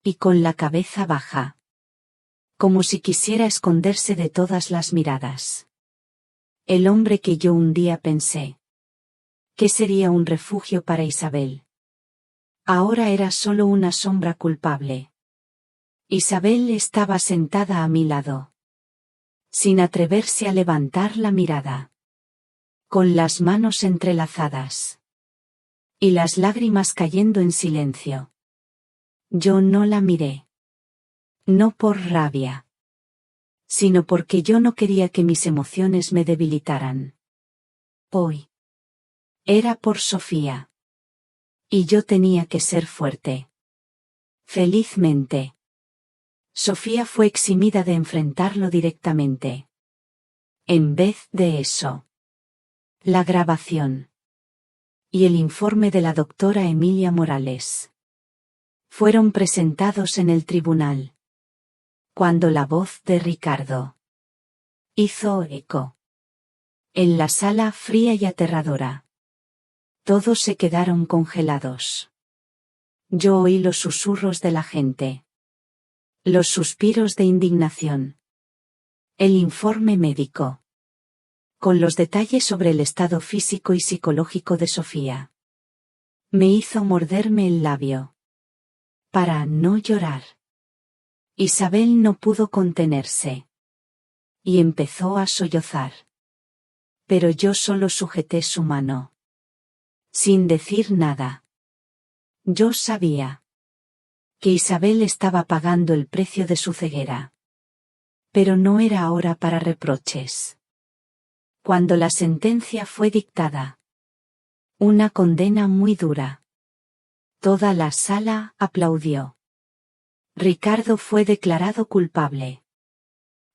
Y con la cabeza baja. Como si quisiera esconderse de todas las miradas. El hombre que yo un día pensé. Que sería un refugio para Isabel. Ahora era solo una sombra culpable. Isabel estaba sentada a mi lado. Sin atreverse a levantar la mirada. Con las manos entrelazadas. Y las lágrimas cayendo en silencio. Yo no la miré. No por rabia, sino porque yo no quería que mis emociones me debilitaran. Hoy. Era por Sofía. Y yo tenía que ser fuerte. Felizmente. Sofía fue eximida de enfrentarlo directamente. En vez de eso. La grabación. Y el informe de la doctora Emilia Morales. Fueron presentados en el tribunal. Cuando la voz de Ricardo hizo eco. En la sala fría y aterradora. Todos se quedaron congelados. Yo oí los susurros de la gente. Los suspiros de indignación. El informe médico. Con los detalles sobre el estado físico y psicológico de Sofía. Me hizo morderme el labio. Para no llorar. Isabel no pudo contenerse. Y empezó a sollozar. Pero yo solo sujeté su mano. Sin decir nada. Yo sabía que Isabel estaba pagando el precio de su ceguera. Pero no era hora para reproches. Cuando la sentencia fue dictada. Una condena muy dura. Toda la sala aplaudió. Ricardo fue declarado culpable.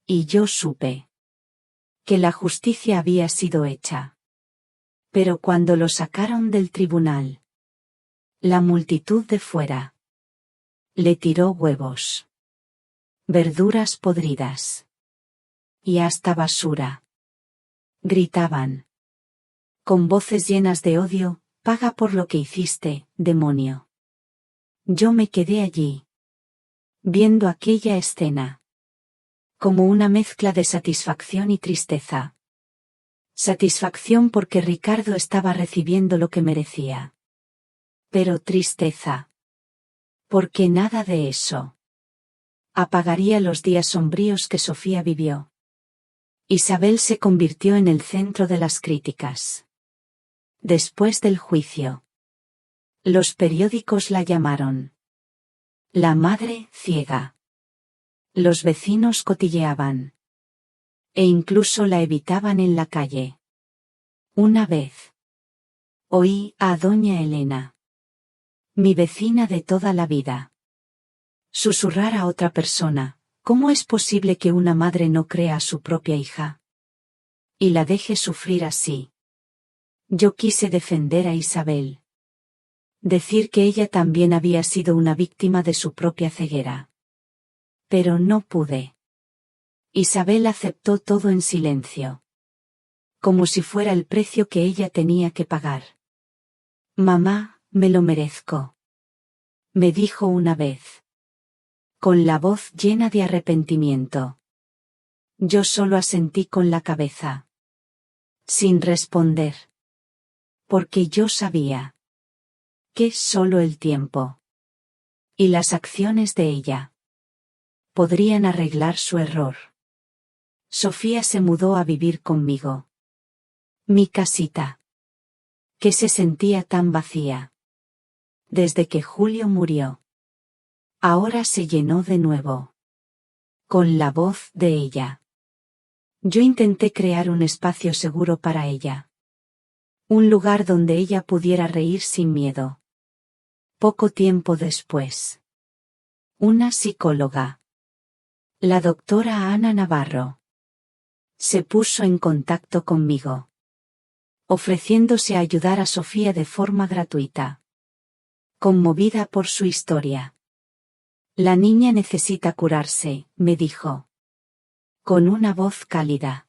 Y yo supe que la justicia había sido hecha. Pero cuando lo sacaron del tribunal, la multitud de fuera le tiró huevos, verduras podridas y hasta basura. Gritaban con voces llenas de odio: paga por lo que hiciste, demonio. Yo me quedé allí, viendo aquella escena, como una mezcla de satisfacción y tristeza. Satisfacción porque Ricardo estaba recibiendo lo que merecía. Pero tristeza. Porque nada de eso apagaría los días sombríos que Sofía vivió. Isabel se convirtió en el centro de las críticas. Después del juicio, los periódicos la llamaron la madre ciega. Los vecinos cotilleaban. E incluso la evitaban en la calle. Una vez oí a doña Elena, mi vecina de toda la vida, susurrar a otra persona: ¿cómo es posible que una madre no crea a su propia hija? Y la deje sufrir así. Yo quise defender a Isabel. Decir que ella también había sido una víctima de su propia ceguera. Pero no pude. Isabel aceptó todo en silencio. Como si fuera el precio que ella tenía que pagar. Mamá, me lo merezco. Me dijo una vez. Con la voz llena de arrepentimiento. Yo solo asentí con la cabeza. Sin responder. Porque yo sabía que solo el tiempo y las acciones de ella podrían arreglar su error. Sofía se mudó a vivir conmigo. Mi casita, que se sentía tan vacía desde que Julio murió, ahora se llenó de nuevo con la voz de ella. Yo intenté crear un espacio seguro para ella. Un lugar donde ella pudiera reír sin miedo. Poco tiempo después. Una psicóloga, la doctora Ana Navarro, se puso en contacto conmigo, ofreciéndose a ayudar a Sofía de forma gratuita. Conmovida por su historia. La niña necesita curarse, me dijo. Con una voz cálida.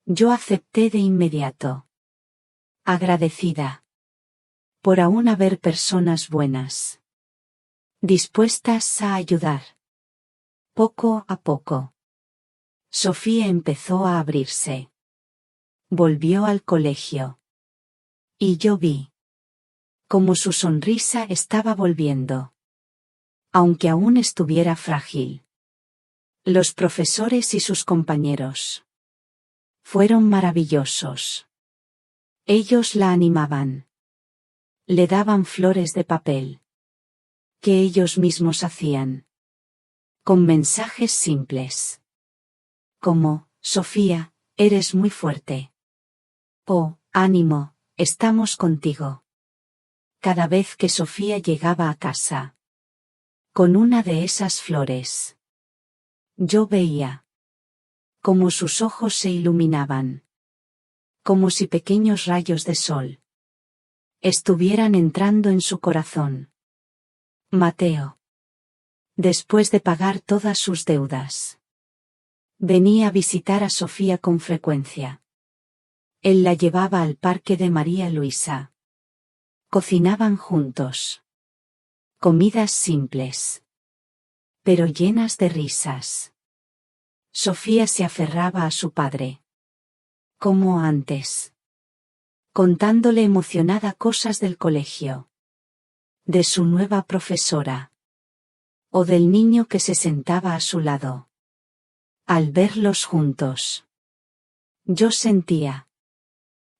Yo acepté de inmediato. Agradecida. Por aún haber personas buenas. Dispuestas a ayudar. Poco a poco. Sofía empezó a abrirse. Volvió al colegio. Y yo vi cómo su sonrisa estaba volviendo. Aunque aún estuviera frágil. Los profesores y sus compañeros fueron maravillosos. Ellos la animaban. Le daban flores de papel que ellos mismos hacían, con mensajes simples, como: Sofía, eres muy fuerte. O: ánimo, estamos contigo. Cada vez que Sofía llegaba a casa con una de esas flores, yo veía como sus ojos se iluminaban, como si pequeños rayos de sol estuvieran entrando en su corazón. Mateo, después de pagar todas sus deudas, venía a visitar a Sofía con frecuencia. Él la llevaba al parque de María Luisa. Cocinaban juntos. Comidas simples, pero llenas de risas. Sofía se aferraba a su padre, como antes, contándole emocionada cosas del colegio, de su nueva profesora, o del niño que se sentaba a su lado. Al verlos juntos, yo sentía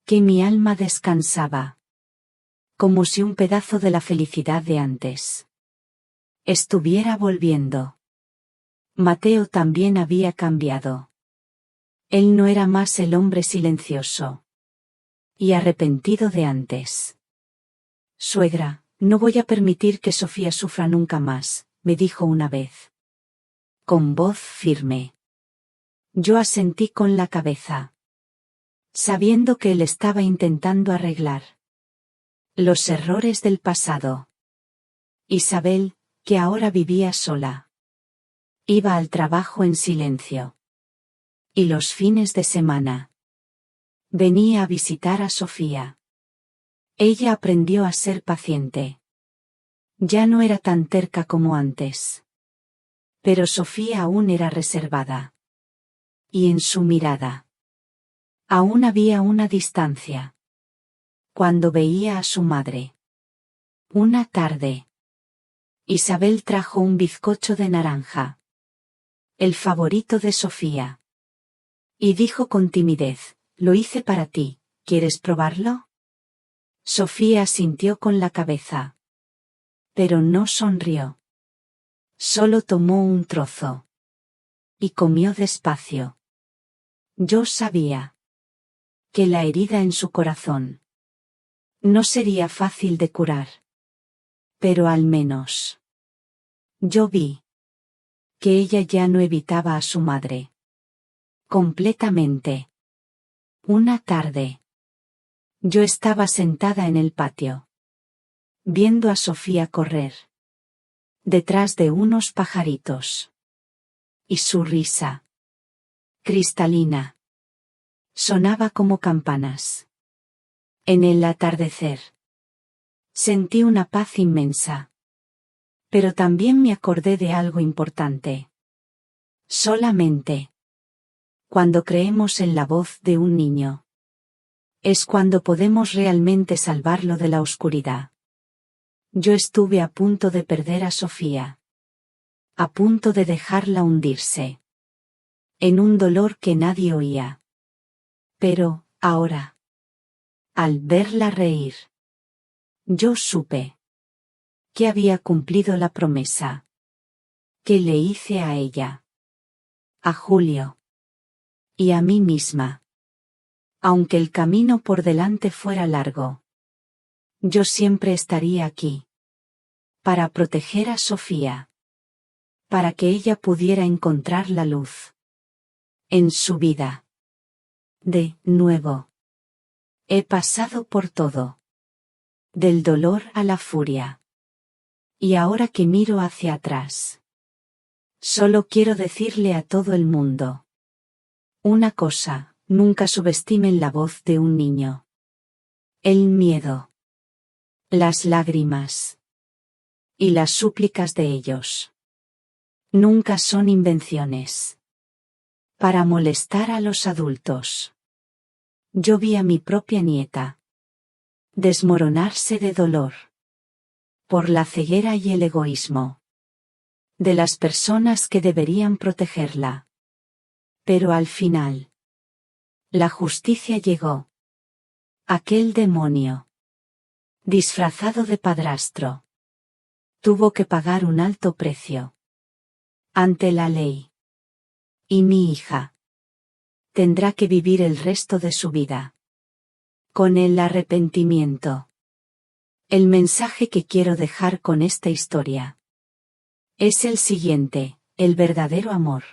que mi alma descansaba, como si un pedazo de la felicidad de antes estuviera volviendo. Mateo también había cambiado. Él no era más el hombre silencioso y arrepentido de antes. Suegra, no voy a permitir que Sofía sufra nunca más, me dijo una vez, con voz firme. Yo asentí con la cabeza, sabiendo que él estaba intentando arreglar los errores del pasado. Isabel, que ahora vivía sola, iba al trabajo en silencio. Y los fines de semana venía a visitar a Sofía. Ella aprendió a ser paciente. Ya no era tan terca como antes. Pero Sofía aún era reservada. Y en su mirada aún había una distancia. Cuando veía a su madre. Una tarde, Isabel trajo un bizcocho de naranja, el favorito de Sofía. Y dijo con timidez: lo hice para ti, ¿quieres probarlo? Sofía asintió con la cabeza. Pero no sonrió. Solo tomó un trozo. Y comió despacio. Yo sabía que la herida en su corazón no sería fácil de curar. Pero al menos yo vi que ella ya no evitaba a su madre. Completamente. Una tarde, yo estaba sentada en el patio, viendo a Sofía correr detrás de unos pajaritos. Y su risa, cristalina, sonaba como campanas. En el atardecer, sentí una paz inmensa. Pero también me acordé de algo importante. Solamente cuando creemos en la voz de un niño, es cuando podemos realmente salvarlo de la oscuridad. Yo estuve a punto de perder a Sofía. A punto de dejarla hundirse en un dolor que nadie oía. Pero, ahora, al verla reír, yo supe que había cumplido la promesa que le hice a ella, a Julio y a mí misma. Aunque el camino por delante fuera largo, yo siempre estaría aquí para proteger a Sofía, para que ella pudiera encontrar la luz en su vida. De nuevo, he pasado por todo, del dolor a la furia. Y ahora que miro hacia atrás, solo quiero decirle a todo el mundo una cosa: nunca subestimen la voz de un niño. El miedo, las lágrimas y las súplicas de ellos nunca son invenciones para molestar a los adultos. Yo vi a mi propia nieta desmoronarse de dolor por la ceguera y el egoísmo de las personas que deberían protegerla. Pero al final, la justicia llegó. Aquel demonio disfrazado de padrastro. Tuvo que pagar un alto precio ante la ley. Y mi hija tendrá que vivir el resto de su vida con el arrepentimiento. El mensaje que quiero dejar con esta historia es el siguiente: el verdadero amor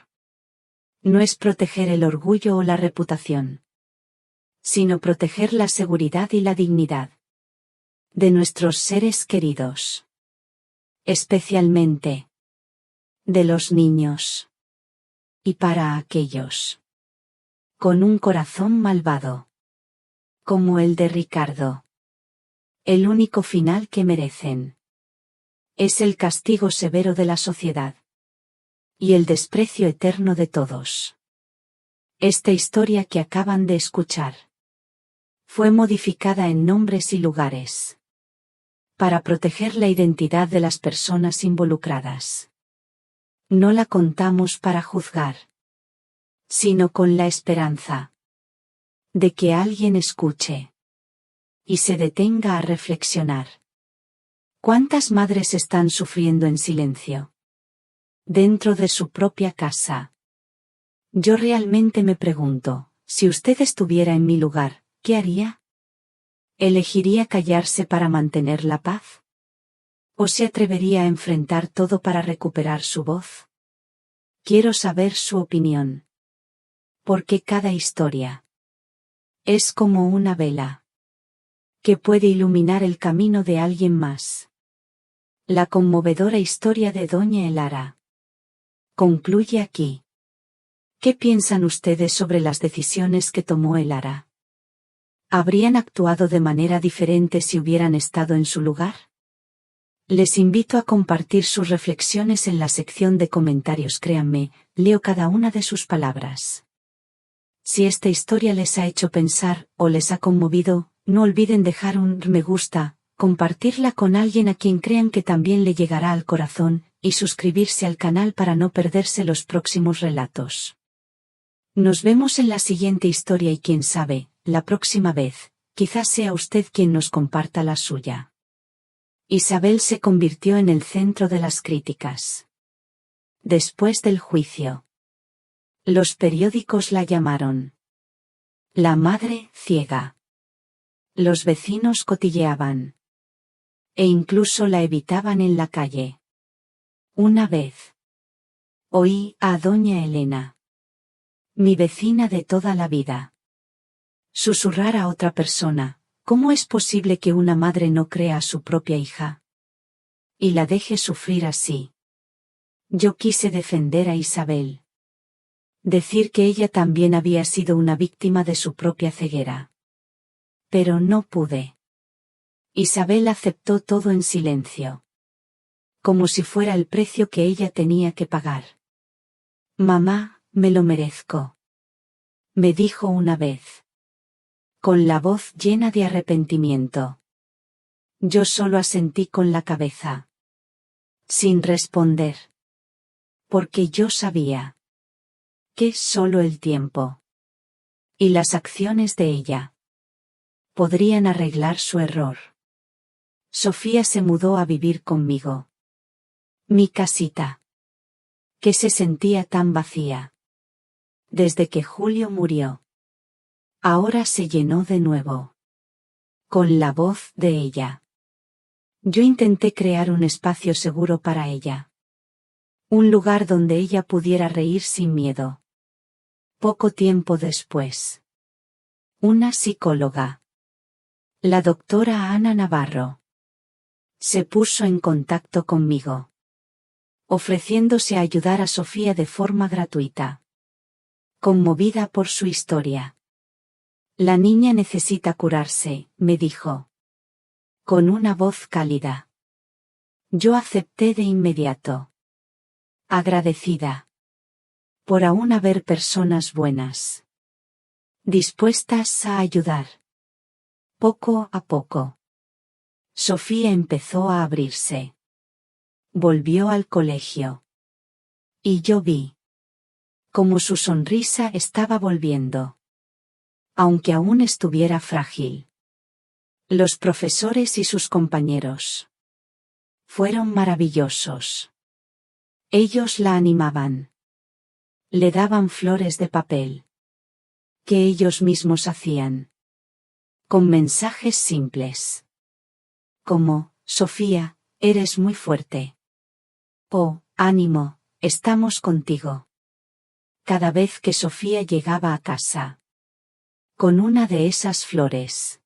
no es proteger el orgullo o la reputación, sino proteger la seguridad y la dignidad de nuestros seres queridos, especialmente de los niños, y para aquellos con un corazón malvado, como el de Ricardo. El único final que merecen es el castigo severo de la sociedad y el desprecio eterno de todos. Esta historia que acaban de escuchar fue modificada en nombres y lugares para proteger la identidad de las personas involucradas. No la contamos para juzgar, sino con la esperanza de que alguien escuche y se detenga a reflexionar. ¿Cuántas madres están sufriendo en silencio dentro de su propia casa? Yo realmente me pregunto, si usted estuviera en mi lugar, ¿qué haría? ¿Elegiría callarse para mantener la paz? ¿O se atrevería a enfrentar todo para recuperar su voz? Quiero saber su opinión. Porque cada historia es como una vela que puede iluminar el camino de alguien más. La conmovedora historia de Doña Elara concluye aquí. ¿Qué piensan ustedes sobre las decisiones que tomó Elara? ¿Habrían actuado de manera diferente si hubieran estado en su lugar? Les invito a compartir sus reflexiones en la sección de comentarios. Créanme, leo cada una de sus palabras. Si esta historia les ha hecho pensar o les ha conmovido, no olviden dejar un me gusta, compartirla con alguien a quien crean que también le llegará al corazón, y suscribirse al canal para no perderse los próximos relatos. Nos vemos en la siguiente historia y quién sabe, la próxima vez, quizás sea usted quien nos comparta la suya. Isabel se convirtió en el centro de las críticas. Después del juicio, los periódicos la llamaron la madre ciega. Los vecinos cotilleaban e incluso la evitaban en la calle. Una vez oí a doña Elena, mi vecina de toda la vida, susurrar a otra persona: ¿cómo es posible que una madre no crea a su propia hija y la deje sufrir así? Yo quise defender a Isabel, decir que ella también había sido una víctima de su propia ceguera. Pero no pude. Isabel aceptó todo en silencio, como si fuera el precio que ella tenía que pagar. Mamá, me lo merezco, me dijo una vez, con la voz llena de arrepentimiento. Yo solo asentí con la cabeza, sin responder, porque yo sabía que solo el tiempo y las acciones de ella podrían arreglar su error. Sofía se mudó a vivir conmigo. Mi casita, que se sentía tan vacía desde que Julio murió, ahora se llenó de nuevo, con la voz de ella. Yo intenté crear un espacio seguro para ella, un lugar donde ella pudiera reír sin miedo. Poco tiempo después, una psicóloga, la doctora Ana Navarro, se puso en contacto conmigo, ofreciéndose a ayudar a Sofía de forma gratuita. Conmovida por su historia. La niña necesita curarse, me dijo, con una voz cálida. Yo acepté de inmediato, agradecida por aún haber personas buenas, dispuestas a ayudar. Poco a poco, Sofía empezó a abrirse. Volvió al colegio. Y yo vi cómo su sonrisa estaba volviendo, aunque aún estuviera frágil. Los profesores y sus compañeros fueron maravillosos. Ellos la animaban. Le daban flores de papel que ellos mismos hacían, con mensajes simples, como: Sofía, eres muy fuerte. O: ánimo, estamos contigo. Cada vez que Sofía llegaba a casa con una de esas flores,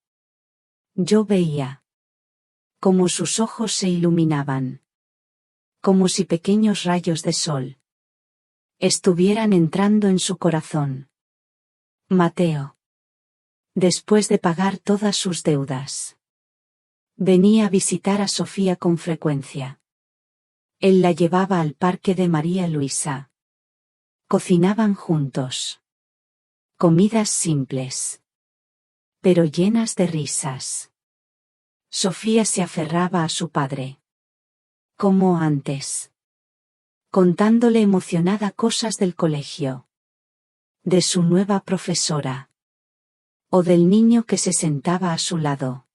yo veía cómo sus ojos se iluminaban, como si pequeños rayos de sol estuvieran entrando en su corazón. Mateo, después de pagar todas sus deudas, venía a visitar a Sofía con frecuencia. Él la llevaba al parque de María Luisa. Cocinaban juntos. Comidas simples, pero llenas de risas. Sofía se aferraba a su padre, como antes, contándole emocionada cosas del colegio, de su nueva profesora, o del niño que se sentaba a su lado.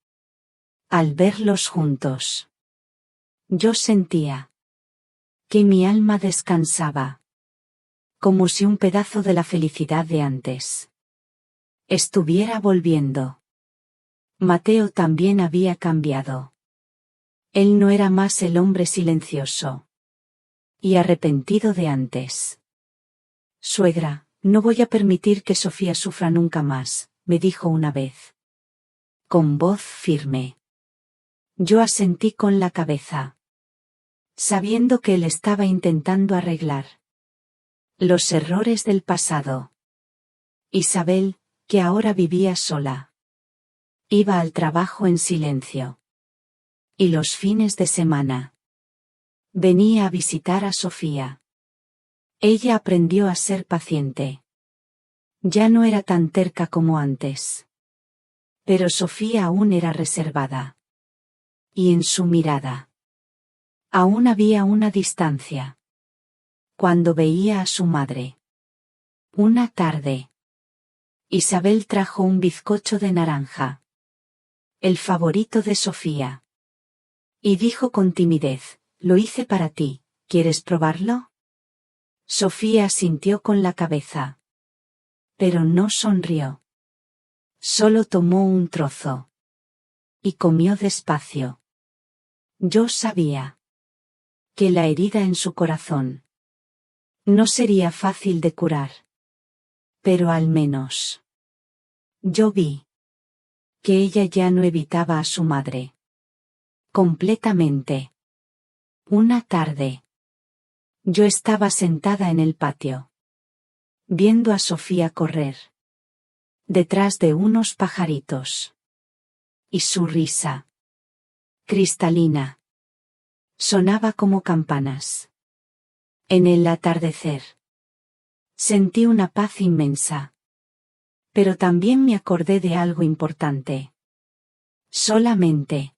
Al verlos juntos, yo sentía que mi alma descansaba, como si un pedazo de la felicidad de antes estuviera volviendo. Mateo también había cambiado. Él no era más el hombre silencioso y arrepentido de antes. Suegra, no voy a permitir que Sofía sufra nunca más, me dijo una vez, con voz firme. Yo asentí con la cabeza, sabiendo que él estaba intentando arreglar los errores del pasado. Isabel, que ahora vivía sola, iba al trabajo en silencio. Y los fines de semana venía a visitar a Sofía. Ella aprendió a ser paciente. Ya no era tan terca como antes. Pero Sofía aún era reservada. Y en su mirada aún había una distancia. Cuando veía a su madre. Una tarde, Isabel trajo un bizcocho de naranja, el favorito de Sofía. Y dijo con timidez: lo hice para ti, ¿quieres probarlo? Sofía asintió con la cabeza. Pero no sonrió. Solo tomó un trozo. Y comió despacio. Yo sabía que la herida en su corazón no sería fácil de curar. Pero al menos yo vi que ella ya no evitaba a su madre. Completamente. Una tarde, yo estaba sentada en el patio, viendo a Sofía correr detrás de unos pajaritos. Y su risa, cristalina, sonaba como campanas. En el atardecer, sentí una paz inmensa. Pero también me acordé de algo importante. Solamente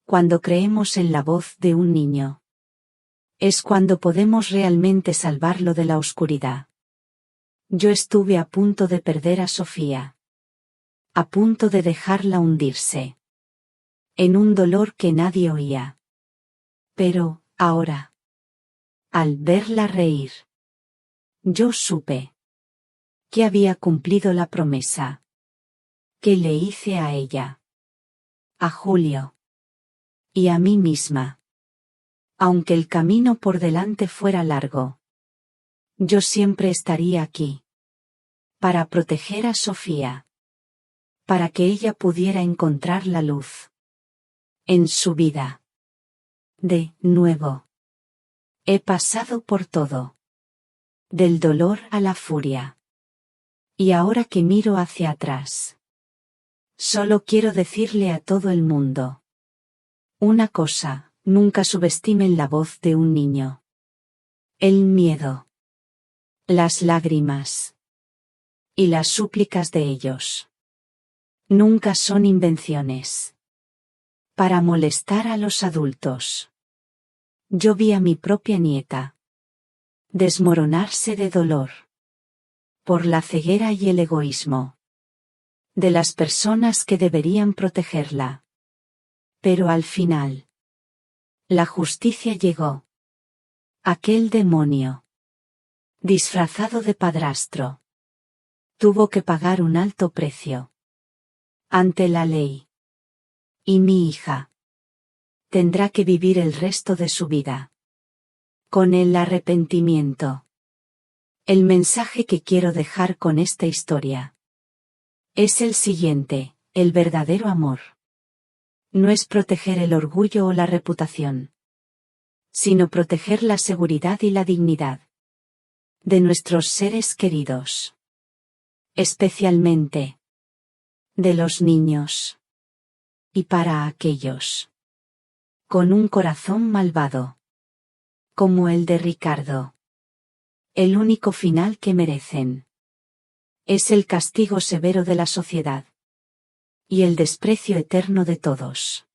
cuando creemos en la voz de un niño, es cuando podemos realmente salvarlo de la oscuridad. Yo estuve a punto de perder a Sofía. A punto de dejarla hundirse en un dolor que nadie oía. Pero, ahora, al verla reír, yo supe que había cumplido la promesa que le hice a ella, a Julio y a mí misma. Aunque el camino por delante fuera largo, yo siempre estaría aquí para proteger a Sofía, para que ella pudiera encontrar la luz en su vida. De nuevo, he pasado por todo, del dolor a la furia. Y ahora que miro hacia atrás, solo quiero decirle a todo el mundo una cosa: nunca subestimen la voz de un niño. El miedo, las lágrimas y las súplicas de ellos nunca son invenciones para molestar a los adultos. Yo vi a mi propia nieta desmoronarse de dolor por la ceguera y el egoísmo de las personas que deberían protegerla. Pero al final, la justicia llegó. Aquel demonio, disfrazado de padrastro, tuvo que pagar un alto precio ante la ley. Y mi hija tendrá que vivir el resto de su vida con el arrepentimiento. El mensaje que quiero dejar con esta historia es el siguiente: el verdadero amor no es proteger el orgullo o la reputación, sino proteger la seguridad y la dignidad de nuestros seres queridos, especialmente de los niños, y para aquellos con un corazón malvado, como el de Ricardo. El único final que merecen es el castigo severo de la sociedad y el desprecio eterno de todos.